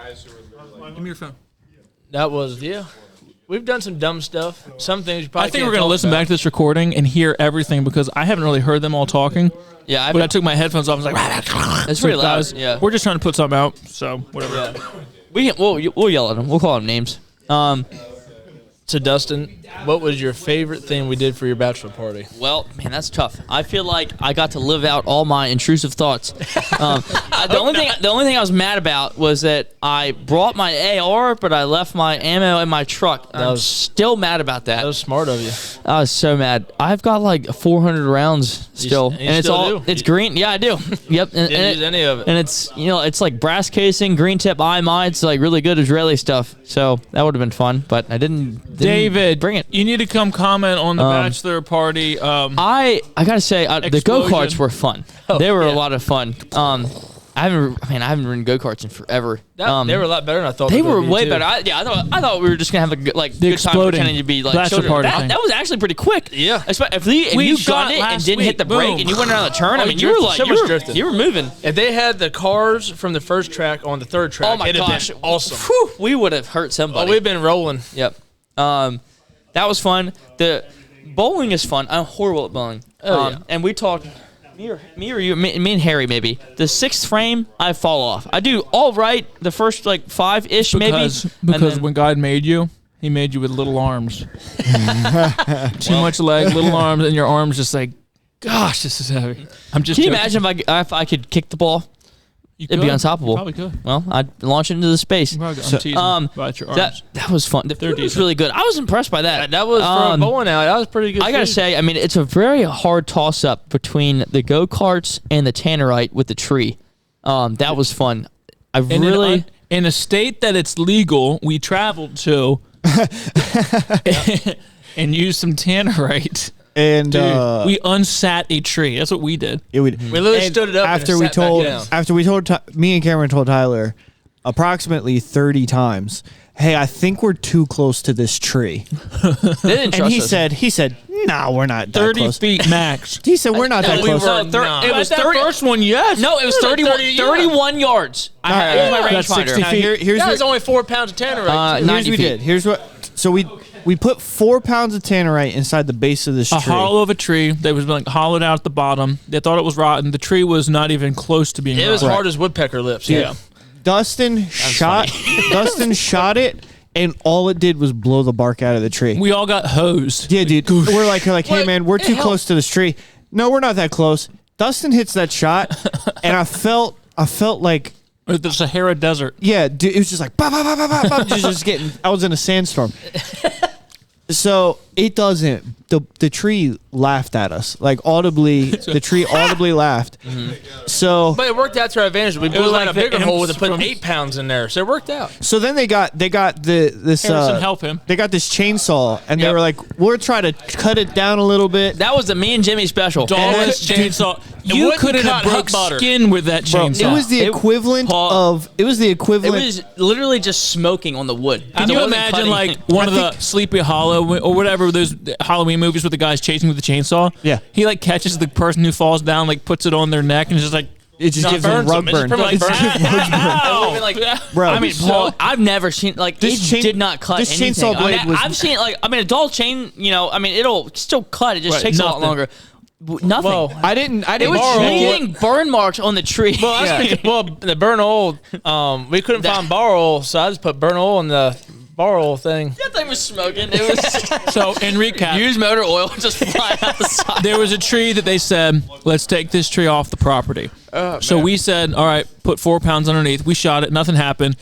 phone. Give me your phone. That was, We've done some dumb stuff. Some things you probably I think can't we're going to talk listen about. back to this recording and hear everything because I haven't really heard them all talking. Yeah, But I took my headphones off and was like, it's pretty So, loud. guys, Yeah, we're just trying to put something out. So, whatever. we'll yell at them. We'll call them names. So, Dustin, what was your favorite thing we did for your bachelor party? Well, man, that's tough. I feel like I got to live out all my intrusive thoughts. The only thing I was mad about was that I brought my AR, but I left my ammo in my truck. I'm still mad about that. That was smart of you. I was so mad. I've got like 400 rounds still, you and it's still all do? it's green. Yeah, I do. Yep, and, Didn't use any of it. and it's it's like brass casing, green tip IMI. It's like really good Israeli stuff. So that would have been fun, but I didn't David, bring it. You need to come comment on the bachelor party. I gotta say the go karts Explosion. were fun. They were a lot of fun. I haven't ridden go karts in forever. They were a lot better than I thought They would were be, way too. better. I thought we were just gonna have a good, good time exploding pretending to be like bachelor children. party That, thing. that was actually pretty quick. Yeah. If We you shot got it and last didn't hit the week. brake Boom. and you went around the turn, I Oh, mean, you you were drifted. like So you much were, drifting. you were moving. If they had the cars from the first track on the third track, Oh my it'd have gosh, been awesome. Whew, we would have hurt Oh, somebody. we've been rolling. Yep. That was fun. The bowling is fun. I'm horrible at bowling. Yeah. And we talked. Me or you, me and Harry maybe. The sixth frame, I fall off. I do all right the first like 5-ish maybe. Because and then- when God made you, He made you with little arms. Too much leg, little arms, and your arms just like Gosh, this is heavy. I'm just. Can you joking. imagine if I could kick the ball? You It'd be could. unstoppable. You probably could. Well, I'd launch it into the space. I'm teasing about your arms. That was fun. The food was really good. I was impressed by that. That was for a bowling alley. That was pretty good. I gotta food. say, I mean, it's a very hard toss up between the go karts and the tannerite with the tree. That was fun. I And really. in a state that it's legal, we traveled to and used some tannerite. And Dude, we unsat a tree. That's what we did. we literally stood it up and after we sat back told down. me and Cameron told Tyler approximately 30 times, "Hey, I think we're too close to this tree." They didn't And trust he said, "No, we're not that 30 close." feet max. He said, "We're not that we close." were No, not. it was That 30. first one, yes. No, it was It was 31, 30, yeah. 31 yards. I had it was my That's rangefinder. 60 Now, feet. here's That what, was only 4 pounds of tannerite. Uh, too. 90 we feet. did. Here's what. So we put 4 pounds of tannerite inside the base of this A tree. hollow of a tree that was like hollowed out at the bottom. They thought it was rotten. The tree was not even close to being It was rotten. hard as woodpecker lips. Yeah. Dustin shot it, and all it did was blow the bark out of the tree. We all got hosed. Yeah, dude. We're like, hey What? man, we're It too helped. close to this tree. No, we're not that close. Dustin hits that shot, and I felt like, The Sahara Desert. yeah, dude, it was just like, bah, bah, bah, bah, bah, bah, just getting. I was in a sandstorm. So it doesn't. The tree laughed at us, like audibly. The tree audibly laughed. So But it worked out to our advantage. We blew was out like a the bigger hole imps and put from- 8 pounds in there. So it worked out. so then they got this. Harrison, help him. They got this chainsaw, and they Yep. were like, "We'll try to cut it down a little bit." That was the me and Jimmy special. Dawless chainsaw. You wouldn't couldn't have cut broke hot butter. skin with that Bro, chainsaw. it was the It- equivalent Paul- of. It was the It equivalent. was literally just smoking on the wood. Can It you wasn't imagine cutting. like one of the Sleepy Hollow or whatever those Halloween movies with the guys chasing with the chainsaw? Yeah. He like catches the person who falls down, like puts it on their neck, and is just like It just Not gives them burns rug them. It just burn. pretty much It's burns just them. rug burn. Ow! Like, Bro, I mean, so- Paul, I've never seen like This it chain- did not cut this anything. chainsaw blade was- I've seen like I mean, a dull chain. You know, I mean, it'll still cut. It just Right, takes a lot nothing. longer. Nothing. Well, I didn't it was borrow leaving burn marks on the tree. Well, the burn oil. We couldn't find bar oil, so I just put burn oil in the bar oil thing. that thing was smoking. It was So in recap, used motor oil just flying out the side. there was a tree that they said, let's take this tree off the property. So we said, all right, put 4 pounds underneath. We shot it. Nothing happened.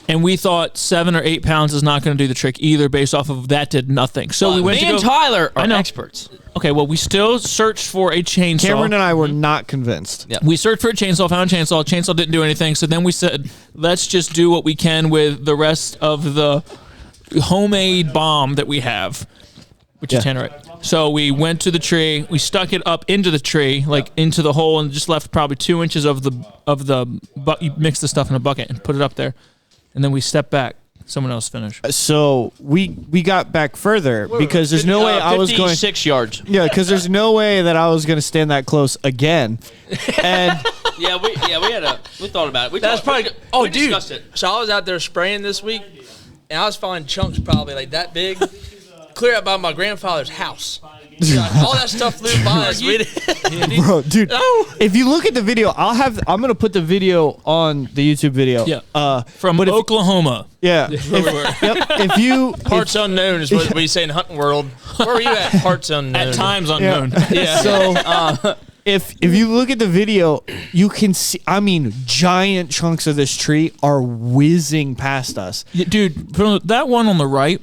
And we thought 7 or 8 pounds is not going to do the trick either based off of that did nothing. So we went Me to and go. Tyler are I know. experts. Okay, well, we still searched for a chainsaw. Cameron and I were not convinced. Yeah. We searched for a chainsaw, found a chainsaw. Chainsaw didn't do anything. So then we said, let's just do what we can with the rest of the homemade bomb that we have, which is Yeah. tannerite. So we went to the tree. We stuck it up into the tree, like into the hole, and just left probably 2 inches of the you mix the stuff in a bucket and put it up there, and then we stepped back. Someone else finish. So we got back further because there's no way I was going. 56 yards. Yeah, because there's no way that I was going to stand that close again. And Yeah, we thought about it. We That's talked- probably. we Oh, dude. discussed it. So I was out there spraying this week, and I was finding chunks probably like that big, clear out by my grandfather's house. All that stuff flew by us. We didn't- bro, dude, No. if you look at the video, I'm going to put the video on the YouTube video. Yeah. From but if- Oklahoma. Yeah. Where we were. Yep. If you Parts unknown is what we say in hunting world. Where were you at? Parts unknown. At times unknown. Yeah. So if you look at the video, you can see. I mean, giant chunks of this tree are whizzing past us. Yeah, dude, from that one on the right,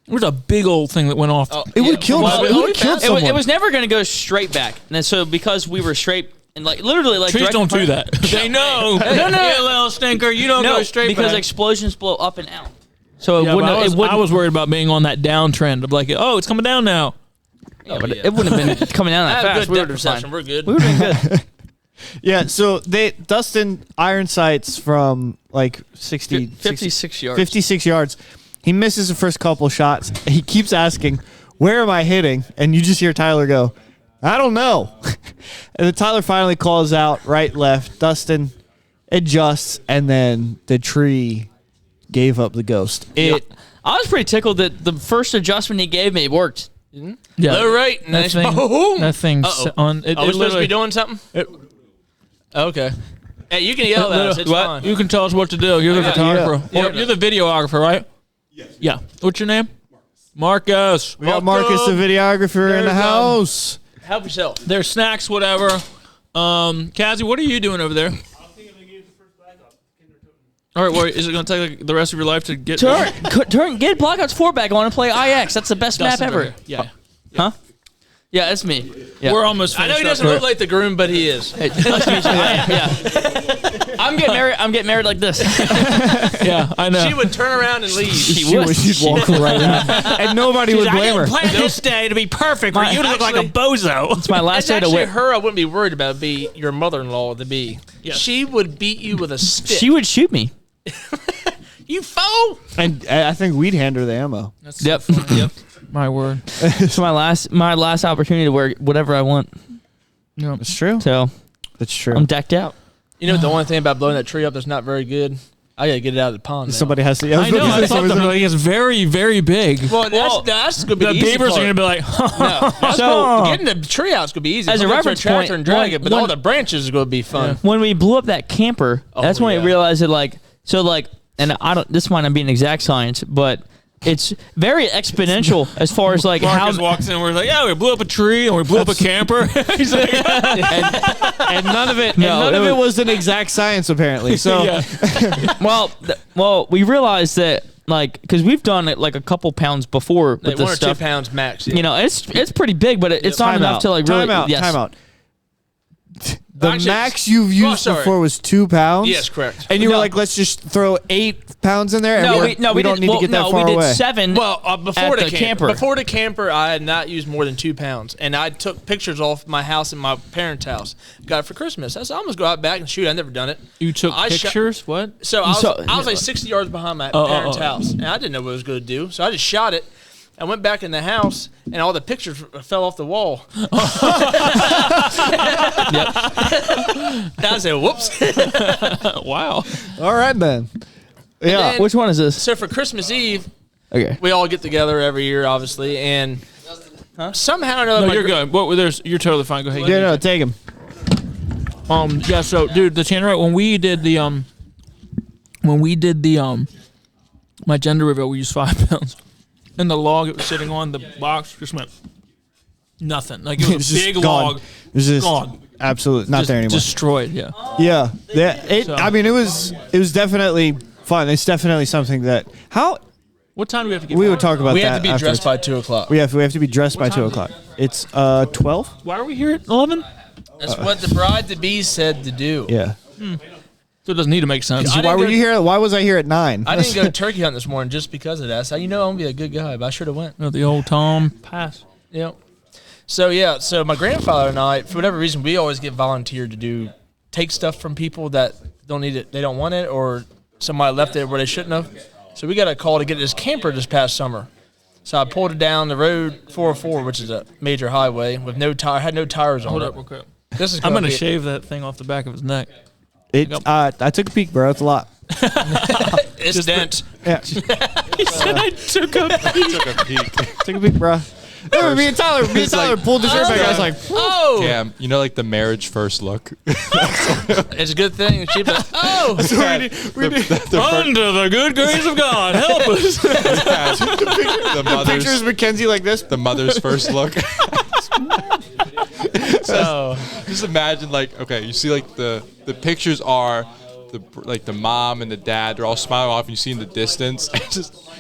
there was a big old thing that went off. It would kill. well, It would kill It was, someone. it was never going to go straight back. And so because we were straight and like literally like Trees direct don't in front do of- that. They know. You little stinker. You don't No, go straight because back. explosions blow up and out. So it Yeah, but wouldn't. I It was worried about being on that downtrend of like, oh, it's coming down now. but it wouldn't have been coming down I that have fast. good We depth would have been perception. fine. We're good. We would have been good. Yeah. So Dustin iron sights from like 60, 56 yards. 56 yards. He misses the first couple shots. He keeps asking, "Where am I hitting?" And you just hear Tyler go, "I don't know." And then Tyler finally calls out right, left. Dustin adjusts, and then the tree gave up the ghost. I was pretty tickled that the first adjustment he gave me worked. Yeah. Low rate. And That then thing, boom. that thing's Uh-oh. on. It, Are we it supposed to be literally- doing something? Okay. Hey, you can yell at us. It's What? fine. You can tell us what to do. You're the Yeah. photographer. Yeah. Or you're the videographer, right? Yes. Yeah. What's your name? Marcus. We got Marcus, the videographer, in the There's, house. Help yourself. There's snacks, whatever. Kazzy, what are you doing over there? All right, well, is it going to take like the rest of your life to get Get Blackouts 4 back on and play IX. That's the best map Dustin's ever. right here. Yeah. Huh? Yeah, it's me. Yeah. We're almost I know finished. he doesn't look like the groom, but he is. Hey, nice to meet you. Yeah. I'm getting married like this. Yeah, I know. She would turn around and leave. She would. She'd walk right out, and nobody would blame her. plan this day to be perfect for you to look like a bozo. It's my last It's day to actually wear. her I wouldn't be worried about. It'd be your mother-in-law to be. Yes. She would beat you with a stick. She would shoot me. You fool! And I think we'd hand her the ammo. That's Yep. Yep. My word. It's my last opportunity to wear whatever I want. No. It's true. So That's true. I'm decked out. You know the only thing about blowing that tree up that's not very good? I gotta get it out of the pond. Now. Somebody has to. I know. I thought the like, it's very, very big. Well, that's gonna be The the easy beavers part. are going to be like, No, that's So- getting the tree out's gonna be easy. As a Hook it to reference tractor point, and drag it, but when- all the branches is gonna be fun. When we blew up that camper, that's when yeah. we realized that and I don't. This might not be an exact science, but it's very exponential as far as like Marcus how. walks in, we're like, yeah, we blew up a tree and we blew up a camper. He's like, and none of it. No, and none it of it was- was an exact science, apparently. So yeah. Well, we realized that because we've done it like a couple pounds before with Like this 1 or 2 stuff. pounds max. You know, it's pretty big, but it's not time enough out. to like really. Time out. Yes. Time out. The Actually, max you've used sorry. before was 2 pounds. Yes, correct. And you were No. like, let's just throw 8 pounds in there. And No, we don't need to get that far we did away. 7. Well, before At the the camper. camper. Before the camper, I had not used more than 2 pounds, and I took pictures off my house and my parents' house. Got it for Christmas. I said, I'm gonna go out back and shoot. I've never done it. You took I shot- pictures? What? So I So- was like 60 yards behind my parents' house, and I didn't know what it was going to do. So I just shot it. I went back in the house, and all the pictures fell off the wall. And I said, "Whoops!" Wow. All right then. Yeah. then- Which one is this? So for Christmas Eve, Okay. we all get together every year, obviously, and somehow or another, No, my you're gr- good. You're totally fine. Go ahead. Yeah, no, take him. Yeah, so dude, the Tannerite, when we did the my gender reveal, we used 5 pounds. And the log it was sitting on, the box just went nothing. Like it was It's a just big gone. log. It's just Gone. absolutely not Just there anymore. destroyed, yeah. Yeah. So- I mean, it was definitely fun. It's definitely something that What time do we have to get we back? would talk about. we that have to be afterwards. dressed by 2:00. We have to be dressed by time 2 is it? o'clock. It's 12. Why are we here at 11? That's what the bride to be said to do. Yeah. So it doesn't need to make sense. I Why didn't were go- you here? Why was I here at 9? I didn't go turkey hunting this morning just because of that. So you know I'm gonna be a good guy, but I should have went. The old Tom pass. Yeah. So yeah, so my grandfather and I, for whatever reason, we always get volunteered to take stuff from people that don't need it, they don't want it, or somebody left it where they shouldn't have. So we got a call to get this camper this past summer. So I pulled it down the road 404, which is a major highway with had no tires on Hold it. up real quick. This is I'm going to be- shave that thing off the back of his neck. I took a peek, bro. It's a lot. It's dent. Yeah. He said I took a peek. Took a peek, bro. Me and Tyler pulled the shirt back. I was like, Oh, Damn, you know, like the marriage first look. it's a good thing. She'd be like, oh, Under the good grace of God, help us. the mother's pictures Mackenzie like this. the mother's first look. So just imagine, like, okay, you see, like the pictures are the mom and the dad. They're all smiling off, and you see in the distance,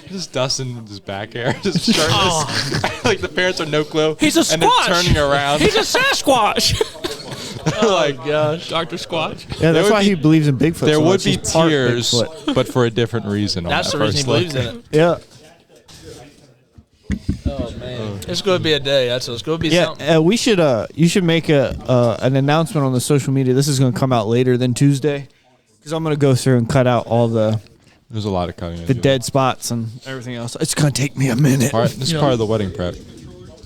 just Dustin with his back hair, just shirtless. Like the parents are no clue. He's a and they're squash. turning around. He's a Sasquatch. like, gosh. Dr. Squatch. Yeah, that's would why be- he believes in Bigfoot. there so would much. be He's part tears, Bigfoot. but for a different reason. That's the on that reason he first believes look. in it. Yeah. Oh man, it's going to be a day. It's going to be Yeah, something. we should. You should make an announcement on the social media. This is going to come out later than Tuesday, because I'm going to go through and cut out all the There's a lot of cutting. the dead spots and everything else. It's going to take me a minute. Part, this is part of the wedding prep.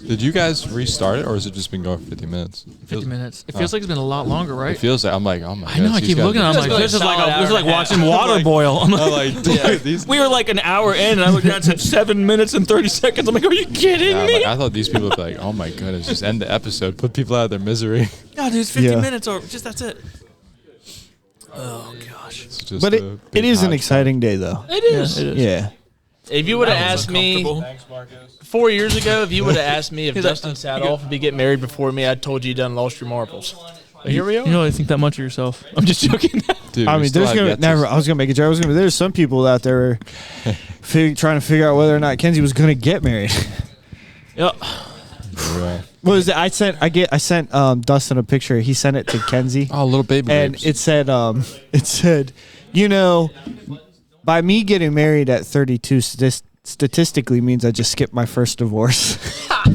Did you guys restart it, or has it just been going for 50 minutes? 50 minutes. It feels like it's been a lot longer, right? It feels like, I'm like, oh my god. I know. I keep looking. I'm like, this is like watching water boil. I'm I'm like, like, dude, these. we were like an hour in, and I looked down and said 7 minutes and 30 seconds. I'm like, are you kidding Yeah, me? like, I thought these people would be like, oh my goodness, just end the episode, put people out of their misery. No, dude, it's 50 Yeah. minutes or just that's it. Oh gosh. It's just But a it big is an hodgepodge. exciting day, though. It is. Yeah, it is. Yeah. If you would have asked me uncomfortable. 4 years ago, if you would have asked me if Dustin sat off and be getting married before me, I told you done lost your marbles. But here we are. You don't really think that much of yourself. I'm just joking. Dude, I we mean, still there's have gonna yet to- never. I was gonna make a joke. I was gonna. There's some people out there trying to figure out whether or not Kenzie was gonna get married. Yep. Yeah. What was it? I sent Dustin a picture. He sent it to Kenzie. Oh, little baby And grapes. it said, you know, by me getting married at 32 statistically means I just skipped my first divorce.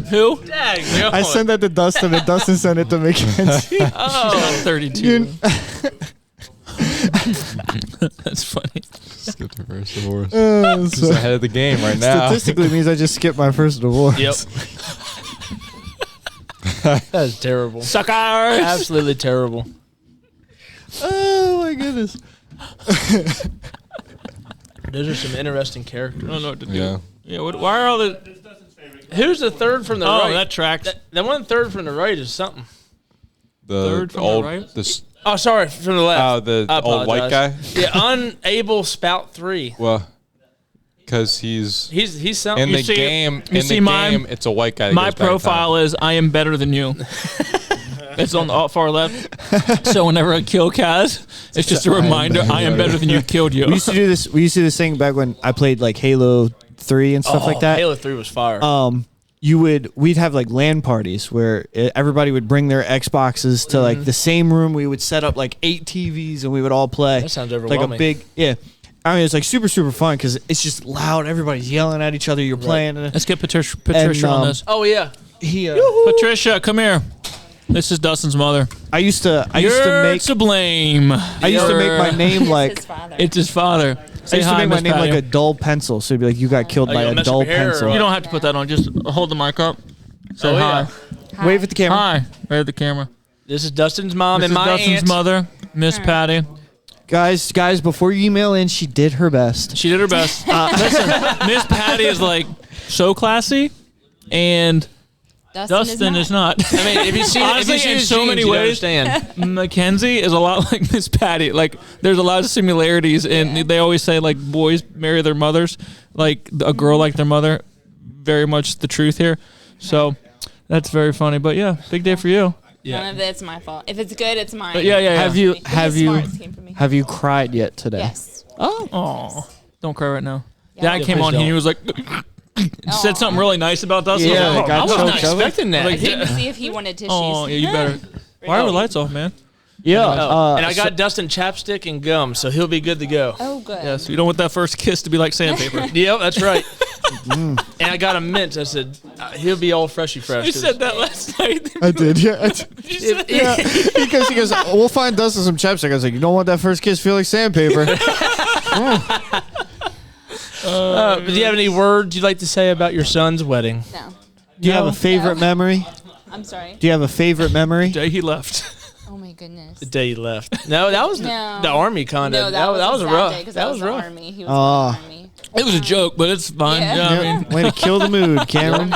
Who? Dang, I sent that to Dustin, and Dustin sent it to Mackenzie. Oh, 32. That's funny. Skip the first divorce. So Just ahead of the game right now. statistically means I just skipped my first divorce. Yep. That is terrible. Suckers. Absolutely terrible. Oh my goodness. Those are some interesting I characters. don't know what to do. Yeah. Yeah. Why are all the? Who's the third from the Oh, right? that tracks. The one third from the right is something. The Third from the old, right? Oh, sorry, from the left. Oh, the I old white guy. apologize. Yeah, unable spout 3. Well, because he's He's something. in the see- game. you In see the my- game, it's a white guy. That My goes back in time. profile is I am better than you. It's on the far left. So whenever I kill Kaz, it's just a reminder I am better than you. Killed you. We used to do this. We used to do this thing back when I played like Halo 3 and stuff like that. Halo 3 was fire. We'd have like LAN parties where everybody would bring their Xboxes to like the same room. We would set up like 8 TVs and we would all play. That sounds like overwhelming. a big, yeah. I mean, it's like super, super fun because it's just loud. Everybody's yelling at each other. You're playing. And Let's get Patricia And, on this. Oh, yeah. he, Patricia, come here. This is Dustin's mother. I used to You're make to blame. I used to make my name like his father. It's his father. I Say used to hi, make my Miss name like Patty. a dull pencil. So it'd be like you got killed by you a mess dull up your hair or pencil. what? You don't have to put that on. Just hold the mic up. Say Oh, hi. yeah. Wave at the camera. Hi. Right at the camera. This is Dustin's mom This and is my Dustin's aunt. mother, Miss Patty. Guys, before you email in, she did her best. She did her best. Listen, Miss Patty is like so classy, and Dustin is not. I mean, if you see, Honestly, if you see in his so genes, many you'd ways, understand. Mackenzie is a lot like Miss Patty. Like, there's a lot of similarities, and they always say like boys marry their mothers, like a girl like their mother. Very much the truth here. So that's very funny. But yeah, big day for you. None of it's my fault. If it's good, it's mine. But yeah. Have you The have you smarts came from me. have you cried yet today? Yes. Oh, don't cry right now. Yeah. Dad Yeah, came please on here. don't. He was like, said something really nice about Dustin. Yeah, I was like, it got I was choked not up. expecting that. Like, Check to see if he wanted tissues. Oh, yeah, you better. Why are the lights off, man? Yeah. And I got Dustin chapstick and gum, so he'll be good to go. Oh, good. Yeah, so you don't want that first kiss to be like sandpaper. Yep, that's right. And I got a mint. I said he'll be all freshy fresh. You said that last night. I did. Yeah. Yeah. Because he goes, we'll find Dustin some chapstick. I was like, you don't want that first kiss feel like sandpaper. Do you have any words you'd like to say about your son's wedding? No. Do you have a favorite No. memory? I'm sorry. Do you have a favorite memory? Day he left. Oh, my goodness. The day he left. No, that was No. the army kind No, of. that was a a rough. sad day because That I was was in the rough. army. He was in the army. It was a joke, but it's fine. Yeah. Yeah, I mean, Way to kill the mood, Cameron.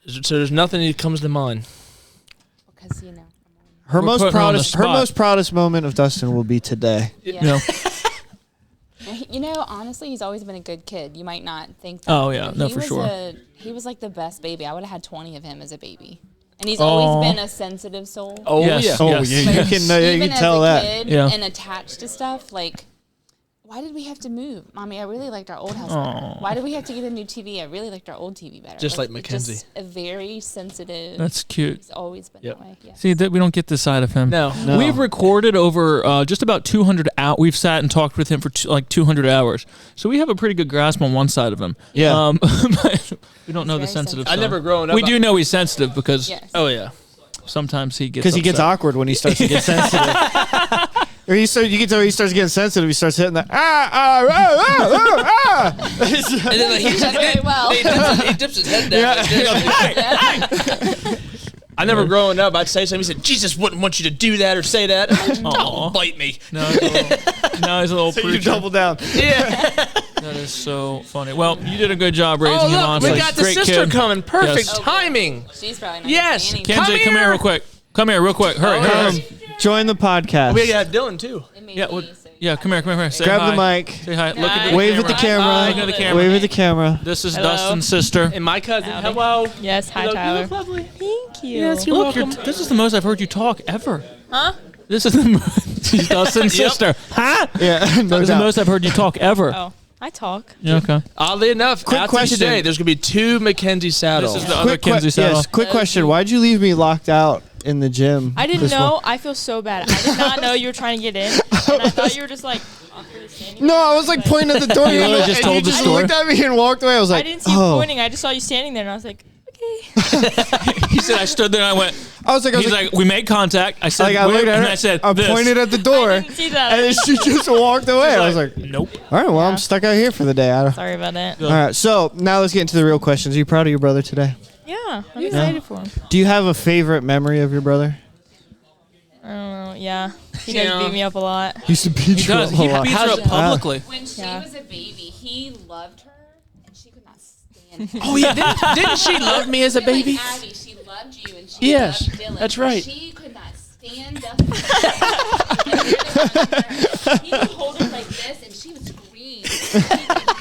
So there's nothing that comes to mind. Because, you know. Her We're most putting her on the proudest, her spot. most proudest moment of Dustin will be today. Yeah. you know. You know, honestly, he's always been a good kid. You might not think that. Oh, yeah. but No, he for was sure. He was like the best baby. I would have had 20 of him as a baby. And he's Aw. always been a sensitive soul. Oh Yes. yeah. Oh, Yes. yeah, you can, you Even can tell as a that. kid Yeah. and attached to stuff, like, why did we have to move? Mommy, I really liked our old house Aw. better. Why did we have to get a new TV? I really liked our old TV better. Just like it's Mackenzie. Just a very sensitive. That's cute. He's always been Yep. that way. Yeah. See, that we don't get this side of him. No. No. We've recorded over just about 200 hours. We've sat and talked with him for like 200 hours. So we have a pretty good grasp on one side of him. Yeah. But we don't know the very sensitive sensitive. side. I never grown up. We do know he's sensitive because Yes. Oh yeah. sometimes he gets Because he gets upset. awkward when he starts to get sensitive. Or you can tell he starts getting sensitive. He starts hitting the And then like, Does very well. he dips his head down. I never growing up, I'd say something. He said, "Jesus wouldn't want you to do that or say that." I'm like, don't bite me. No, he's a little So you preacher. double down. Yeah. That is so funny. Well, you did a good job raising Oh him look, honestly. we got the Great sister kid. coming. Perfect Yes. timing. She's probably not Yes. gonna say anything. Kenzie, come here real quick. Come here real quick. Hurry, Oh, hurry. yes. Join the podcast. We got Dylan too. Yeah, come here. Say Grab hi. the mic. Say hi. Look at the Wave camera. at the camera. Hi. Look at the camera. Wave at the camera. This is Hello. Dustin's sister. And my cousin. Howdy. Hello. Yes, hi Hello, Tyler. you look lovely. Thank you. Yes, you're Look, welcome. this is the most I've heard you talk ever. Huh? This is she's Dustin's sister. Huh? Yeah, This is the most I've heard you talk ever. Oh, I talk. Yeah, okay. Oddly enough, Quick after question. today, there's gonna be 2 Mackenzie saddles. This is the other Kenzie saddle. Yes, quick question. Why'd you leave me locked out in the gym? I didn't this know. one? I feel so bad. I did not know you were trying to get in, and I thought you were just like awkwardly standing. No, there. I was like pointing at the door. You literally and just you told the story? looked at me and walked away. I was like, I didn't see you oh. pointing. I just saw you standing there, and I was like, okay. He said I stood there and I went. He's like, we made contact. I said, like, I wait, looked at and her, I said, I this. pointed at the door, I and didn't see that. then she just walked away. I was like, Nope. all right, well, Yeah. I'm stuck out here for the day. Sorry about that. All right, so now let's get into the real questions. Are you proud of your brother today? Yeah, I'm excited for him. Do you have a favorite memory of your brother? I don't know. Yeah, he Yeah. does beat me up a lot. He used to beat He you does. up He a lot. beats her up publicly. When she Yeah. was a baby, he loved her, and she could not stand her. Oh yeah, didn't she love me as a baby? Like Abby, she loved you, and she Yes, loved Dylan. that's right. She could not stand up. He would hold her like this, and she would scream. She could not.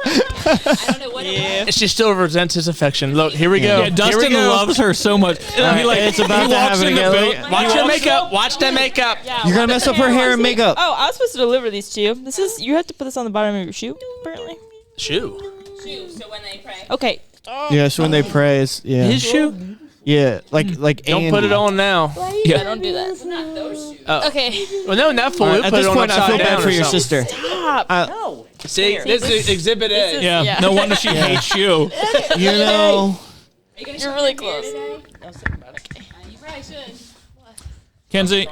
I don't know what it was. And she still resents his affection. Look, here we go. Yeah, Here Dustin we go. loves her so much. He like, it's about he to walks happen in the again. building- Watch he her walks- makeup. Watch that makeup. Yeah, You're gonna watch mess the up her hair. hair and makeup. Oh, I was supposed to deliver these to you. This is you have to put this on the bottom of your shoe, apparently. Shoe. So when they pray. Okay. Yeah, so when they pray, it's, yeah. His shoe. Yeah, like Don't put it on now. Yeah, don't do that. Not those shoes. Okay. Well, no, not full. All right, We'll at put this it on point, I upside feel bad down for or your something. sister. Stop. No. See, this is Exhibit This A. is- Yeah. Yeah. No wonder she hates you. You know, You're really close. You probably should. Kenzie,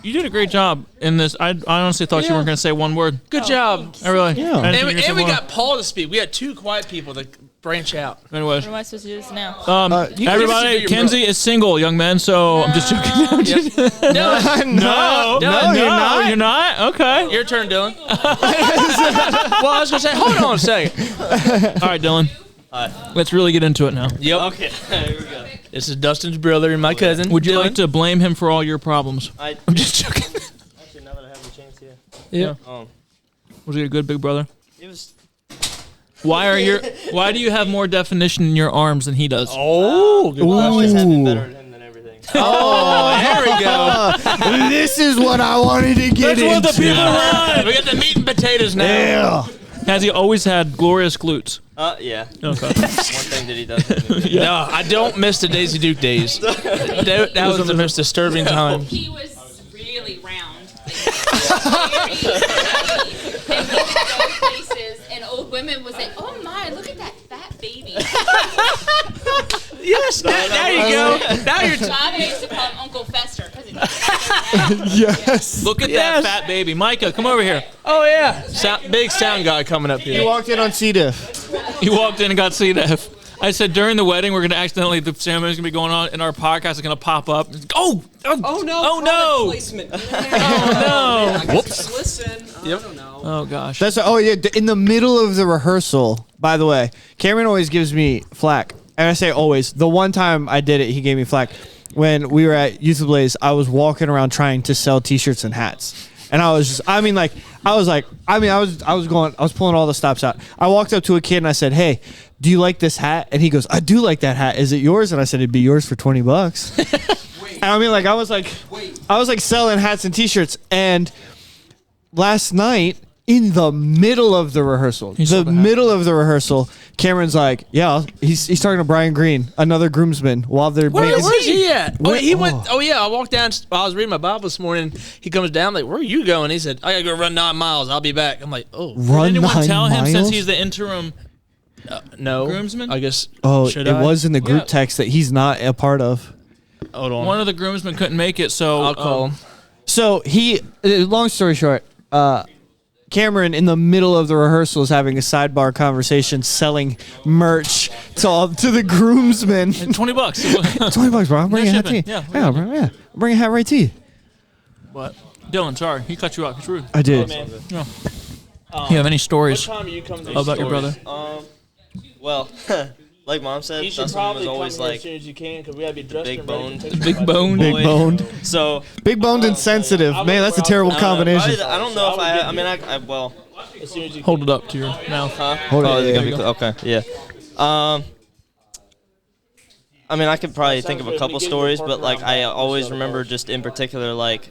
you did a great job in this. I honestly thought you weren't going to say one word. Good job. I really. Yeah. I didn't think And, you were and gonna we say one got Paul to speak. We had 2 quiet people that branch out. word. Anyways, What am I supposed to do this now? you can just do everybody, your Kenzie is single, young man. So I'm just joking. No, No, No, you're not. You're not. Okay. your turn, Dylan. Well, I was gonna say, hold on a second. All right, Dylan. Let's really get into it now. Yep. Okay. Here we go. This is Dustin's brother and my cousin. Would you Dylan. like to blame him for all your problems? I'm just joking. Actually, now that I have the chance, yeah. Yeah. Um, Was he a good big brother? it was. Why do you have more definition in your arms than he does? Oh, good I always have been Ooh. better at him than everything. Oh, there we go. this is what I wanted to get That's into. what the people want. We got the meat and potatoes now. Yeah. Has he always had glorious glutes? Yeah. Okay. One thing that he does. No, I don't miss the Daisy Duke days. That was the most disturbing time. He was really round. Like, very heavy. And he would go places, and old women would say, "Oh my, look at that fat baby." Yes, there you go. Now you're. Bobby used to call him Uncle Fester because he Yes. Look at that fat baby. Micah, come over here. Oh yeah, big sound guy coming up You here. walked in on C. diff. He walked in and got CDF. I said during the wedding we're gonna accidentally the ceremony's gonna be going on and our podcast is gonna pop up. Oh no! Oh no! Placement. Oh no! Whoops. Listen, I don't know. Oh gosh. That's yeah. In the middle of the rehearsal, by the way, Cameron always gives me flack, and I say always. The one time I did it, he gave me flack. When we were at Youth Ablaze, I was walking around trying to sell T-shirts and hats, and I was pulling all the stops out. I walked up to a kid and I said, "Hey, do you like this hat?" And he goes, "I do like that hat. Is it yours?" And I said, "It'd be yours for $20." And I mean, like, I was like selling hats and T-shirts. And last night, in the middle of the rehearsal, Cameron's like, "Yeah," he's talking to Brian Green, another groomsman, while they're Where's he at? Where- He went. Oh yeah, I walked down. I was reading my Bible this morning. He comes down like, "Where are you going?" He said, "I gotta go run 9 miles. I'll be back." I'm like, "Oh, Run Did anyone 9 tell him miles? since he's the interim? no, Groomsman? I guess. Oh, should it I? was in the group Yeah. text that he's not a part of. Hold on. One of the groomsmen couldn't make it, so I'll call him. So long story short, Cameron in the middle of the rehearsal is having a sidebar conversation selling merch to the groomsmen. $20. $20, bro. I'll bring a hat to you. shipping. Yeah, bro. Yeah, I'll bring a hat right to you. What? Dylan, sorry, he cut you off. He's rude. I did. You have any stories What time are you coming to about your brother? Well, like Mom said, You should Dustin probably was always come here like as soon as you can because we gotta be dressed big and ready to boned. take the Big bike. boned. Big boy. boned. So Big boned and sensitive. Man, that's a terrible I don't know, combination. probably- I don't know if I mean, well, As soon as you Hold it up to your mouth. huh? Hold it, Oh, is it yeah, gonna be yeah. clear? Okay, yeah. I mean, I could probably think of a couple stories, but like I always remember just in particular, like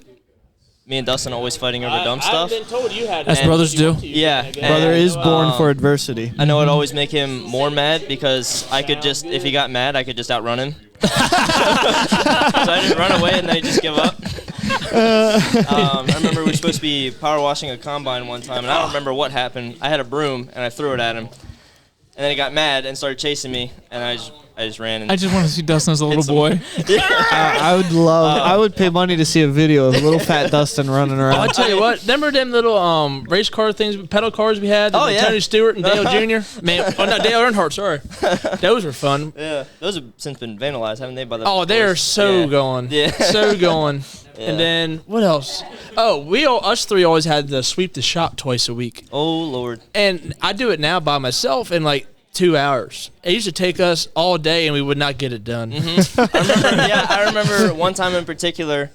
me and Dustin always fighting over dumb I've stuff. been told you had As that. brothers do. Yeah, Brother and, is born for adversity. I know it'd always make him more mad because I could just, if he got mad, I could just outrun him. So I just run away and then he'd just give up. I remember we were supposed to be power washing a combine one time, and I don't remember what happened. I had a broom and I threw it at him, and then he got mad and started chasing me, and I just ran. And I just want to see Dustin as a little some- boy. I would love. I would pay money to see a video of little fat Dustin running I'll around. tell you what. Remember them little race car things, pedal cars we had? Oh, yeah. Tony Stewart and Dale Jr. Man, oh no, Dale Earnhardt. Sorry, those were fun. yeah, those have since been vandalized, haven't they? By the Oh, they're police? so Yeah. going. Yeah. So going. Yeah. And then what else? Oh, us three always had to sweep the shop twice a week, Oh Lord. and I do it now by myself in like 2 hours. It used to take us all day, and we would not get it done. I remember one time in particular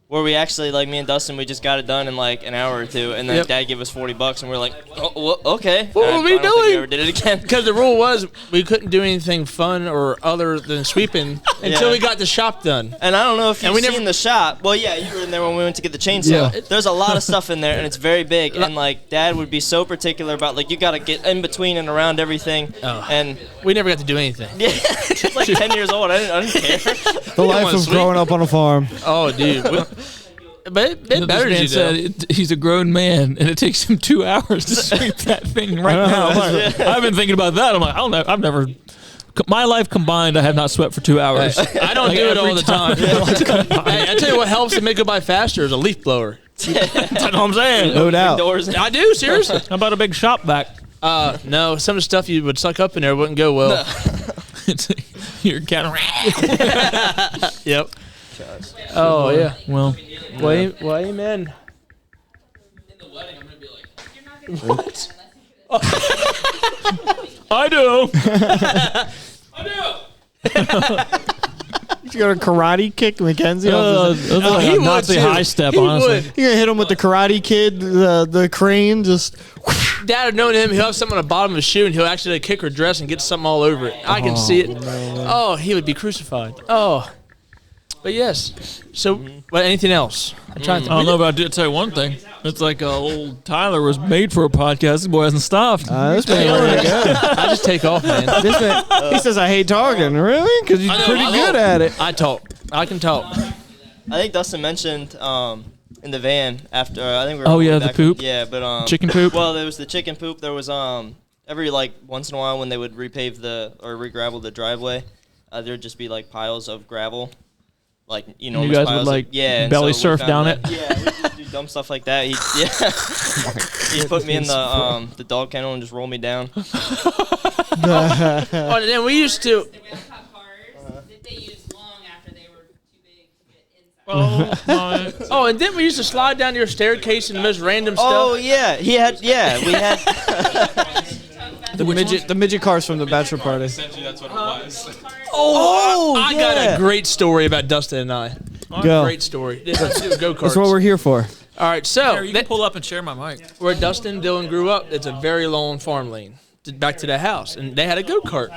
where we actually, like me and Dustin, we just got it done in like an hour or two, and then Yep. Dad gave us $40, and we are like, oh, well, okay. What And were we I don't think doing? ever did it again. Because the rule was we couldn't do anything fun or other than sweeping until Yeah. we got the shop done. And I don't know if And you've we seen never- the shop. Well, yeah, you were in there when we went to get the chainsaw. Yeah. There's a lot of stuff in there, and it's very big. And like, Dad would be so particular about like you got to get in between and around everything. Oh. And We never got to do anything. yeah, it's like 10 years old. I didn't care. The life wanna of sweep? growing up on a farm. Oh, dude. But it This better man you said he's a grown man, and it takes him 2 hours to sweep that thing right now. I'm like, I've been thinking about that. I'm like, I don't know. I've never. My life combined, I have not swept for 2 hours. I don't Like, do it all every the time. Hey, I tell you what helps to make it go by faster is a leaf blower. That's what I'm saying. No doubt. Doors. I do, seriously. How about a big shop vac? No, some of the stuff you would suck up in there wouldn't go well. You're kind Yep. Oh, yeah. well. Well, amen. What? I do. You got a karate kick Mackenzie. Like he a would Nazi too. high step, He honestly. would. You're gonna hit him with the Karate Kid, the crane, just. Dad had known him. He'll have something on the bottom of his shoe, and he'll actually kick her dress and get something all over it. I can see it. Oh, he would be crucified. Oh. But yes. So, but anything else? I'm trying to I don't know, but I did tell you one thing. It's like old Tyler was made for a podcast. This boy hasn't stopped. This man, really good. I just take off, man. This man, he says I hate talking. Really? Because he's I know, pretty I good know. at it. I talk. I can talk. I think Dustin mentioned in the van after I think we were. Oh, on the way yeah, the back- poop? Yeah, but Chicken poop? Well, there was the chicken poop. There was every like once in a while when they would repave or re-gravel the driveway, there would just be like piles of gravel, like enormous guys would, piles. like, and belly so we surf found down that- it? Yeah, we just do dumb stuff like that. He'd put me in the dog kennel and just roll me down. Oh, and then we used to. Oh, and then we used to slide down your staircase and the most random Oh stuff. yeah, we had. The midget cars from the bachelor party. Essentially, that's what it was. I got a great story about Dustin and I. Go. Great story. Let's do go-karts. That's what we're here for. All right, so Here, you can pull up and share my mic. where Dustin and Dylan grew up, it's a very long farm lane back to the house, and they had a go-kart.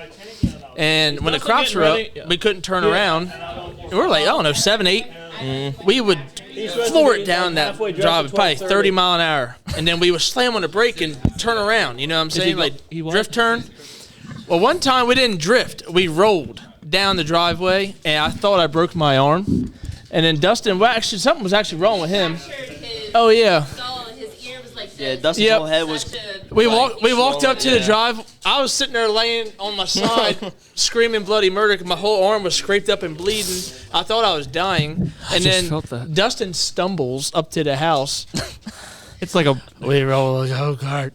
And when the crops getting were up, ready? Yeah. we couldn't turn around. And we're like, I don't know, 7, 8. We would floor it down that drive, probably 30 mile an hour, and then we would slam on the brake and turn around. You know what I'm saying? Like drift turn. Well, one time we didn't drift. We rolled down the driveway, and I thought I broke my arm. And then Dustin, well, actually, something was actually wrong with him. Oh yeah. Yeah, Dustin's Yep. whole head was. We walked up to the Yeah. drive. I was sitting there laying on my side, screaming bloody murder. 'Cause my whole arm was scraped up and bleeding. I thought I was dying. And just then felt that. Dustin stumbles up to the house. It's like a We roll a go-kart.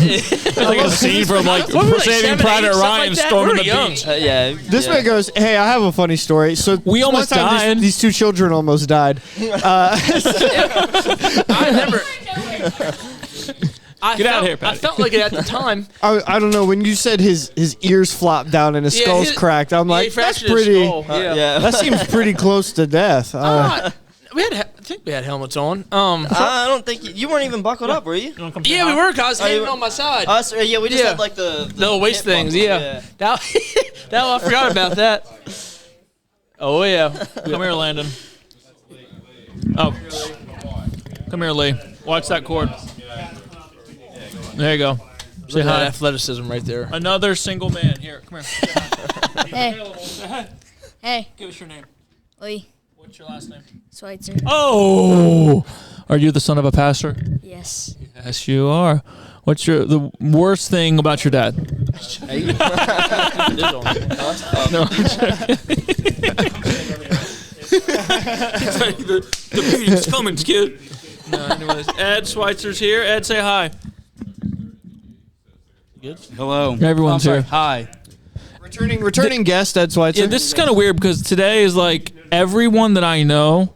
it's like a scene from like What were we, like, Saving 7, 8, Private something Ryan like that? storming We the were young. beach. Yeah. This man goes, hey, I have a funny story. So We one almost time died. These two children almost died. I never. Get out of here, Patty. I felt like it at the time. I don't know. When you said his ears flopped down and his Yeah, skull's his- cracked, I'm yeah, he like, that's fractured his pretty. skull. Yeah. That seems pretty close to death. I think we had helmets on. I don't think you weren't even buckled up, were you? Yeah, we were. 'Cause I was hanging on my side. Us? Yeah, we just Yeah. had like the little waist hip things. buckle, Yeah. That I forgot about that. Oh yeah. Come here, Landon. Oh. Come here, Lee. Watch that cord. There you go. Say Look at that hi. athleticism right there. Another single man. Here, come here. Hey. Hey. Give us your name. Lee. What's your last name? Schweitzer. Oh! Are you the son of a pastor? Yes. Yes, you are. What's the worst thing about your dad? No. the meeting's coming, kid. No, anyways, Ed Schweitzer's here. Ed, say hi. Good. Hello. Everyone's here. Hi. Returning guest, Ed Schweitzer. Yeah, this is kind of weird because today is like everyone that I know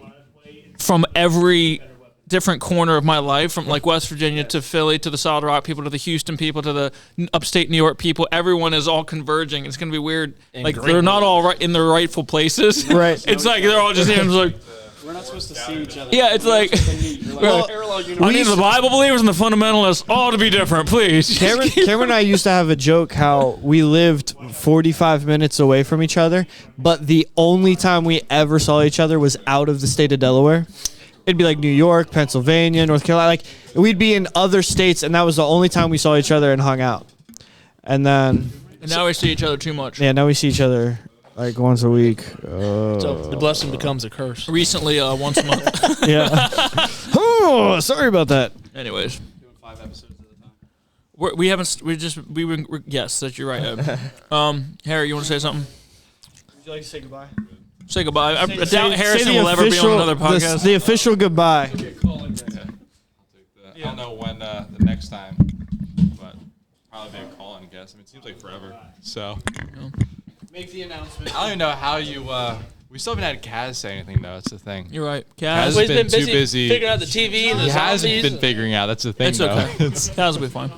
from every different corner of my life, from like West Virginia to Philly to the Solid Rock people to the Houston people to the upstate New York people. Everyone is all converging. It's going to be weird. Like they're not all right in their rightful places. Right. It's like they're all just here and it's like. We're not supposed to see each other. Yeah, it's like, I need the Bible believers and the fundamentalists all to be different, please. Cameron and I used to have a joke how we lived 45 minutes away from each other, but the only time we ever saw each other was out of the state of Delaware. It'd be like New York, Pennsylvania, North Carolina. Like we'd be in other states, and that was the only time we saw each other and hung out. And then, And now we see each other too much. yeah, now we see each other like once a week. So the blessing becomes a curse. Recently, once a month. Yeah. Oh, sorry about that. Anyways. Doing 5 episodes at a time. Yes, that you're right, Ed. Harry, you want to say something? Would you like to say goodbye? Say goodbye. I doubt Say Harrison the will ever be on another the- podcast. The official goodbye. I don't know when the next time, but probably be a call, I guess. I mean, it seems like forever. So Make the announcement. I don't even know how you. We still haven't had Kaz say anything though. That's the thing. You're right. Kaz Kaz. has been too busy figuring out the TV and the He hasn't zombies. been figuring out. That's the thing. It's though. okay. Kaz will be fine.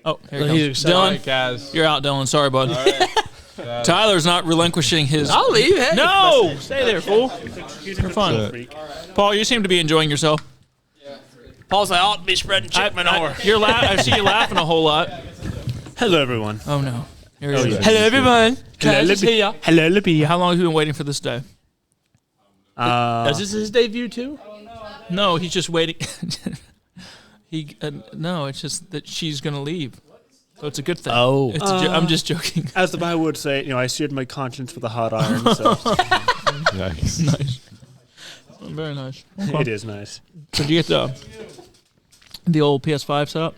Oh, here he He's comes. excited. Dylan, Kaz. you're out, Dylan. Sorry, bud. Tyler's not relinquishing his. I'll leave. Hey. No! Stay there, fool. You're fun. Paul, you seem to be enjoying yourself. Paul's like, I ought to be spreading chick manure. I see you laughing a whole lot. Hello, everyone. Oh, no. Here he Oh, is. yeah. Hello, everyone. Hello, Kaz is Libby. here. Hello, Libby. How long have you been waiting for this day? Is this his debut too? No, he's just waiting. No, it's just that she's going to leave. So it's a good thing. Oh. I'm just joking. As the Bible would say, I seared my conscience with a hot iron. So Yikes. Nice. Very nice. Okay. it is nice. So did you get the old PS5 set up?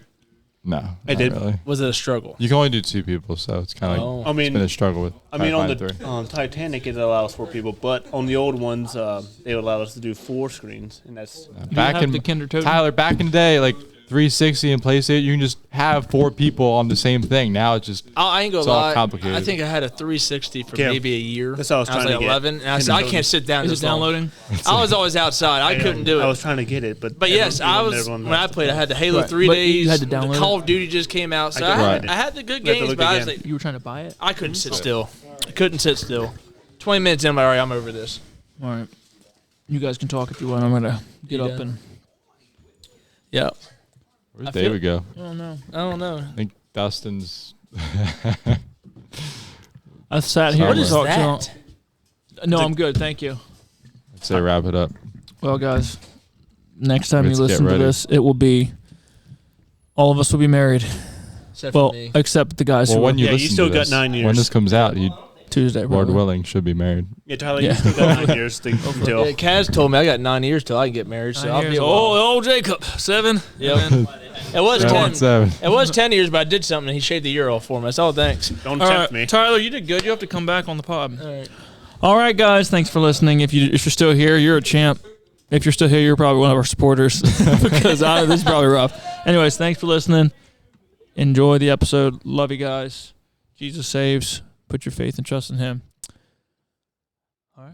No, I not did. Really. Was it a struggle? You can only do 2 people, so it's kind of Oh. like I mean, it's been a struggle with. on the 3. Titanic, it allows 4 people, but on the old ones, they would allow us to do 4 screens, and that's Back have in the Kinder Totem? Tyler, back in the day, like 360 and PlayStation, you can just have 4 people on the same thing. Now it's just I ain't gonna It's all lie. complicated. I think I had a 360 for Yeah. maybe a year. That's what I was trying like to get. 11, and I said, I can't sit down. Is this it long. downloading? I was always outside. I couldn't do it. I was trying to get it, but Yes, I was. everyone When I wants to played, I play. had the Halo Right. 3 But days. you had to download the Call of Duty just came out, so I I, couldn't had the good We have to games, look but I was again. like, You were trying to buy it? I couldn't sit still. I couldn't sit still. 20 minutes in, I'm like, all right, I'm over this. All right. You guys can talk if you want. I'm going to get up and. Yeah. where'd I David go? I don't know. I don't know. I think Dustin's. I sat here What and is talked that? to him. No, I'm good. Thank you. I'd say wrap it up. Well, guys, next time you Let's get listen to ready. this, it will be. All of us will be married. Except Well, for me. except the guys Well, who when are you Yeah, you listen still to got this, 9 when years. this comes out, you, Tuesday, Lord probably. willing, should be married. Yeah, Tyler, Yeah. you still got 9 years to, Yeah, until. Kaz told me I got 9 years till I can get married, so I'll be. old Jacob, 7. Yep. It was 10. 7. It was 10 years, but I did something. And he shaved the year off for me. That's all. Thanks. Don't All tempt right, me. Tyler, you did good. You have to come back on the pod. All right. All right, guys, thanks for listening. If you're still here, you're a champ. If you're still here, you're probably one of our supporters because this is probably rough. Anyways, thanks for listening. Enjoy the episode. Love you guys. Jesus saves. Put your faith and trust in Him. All right.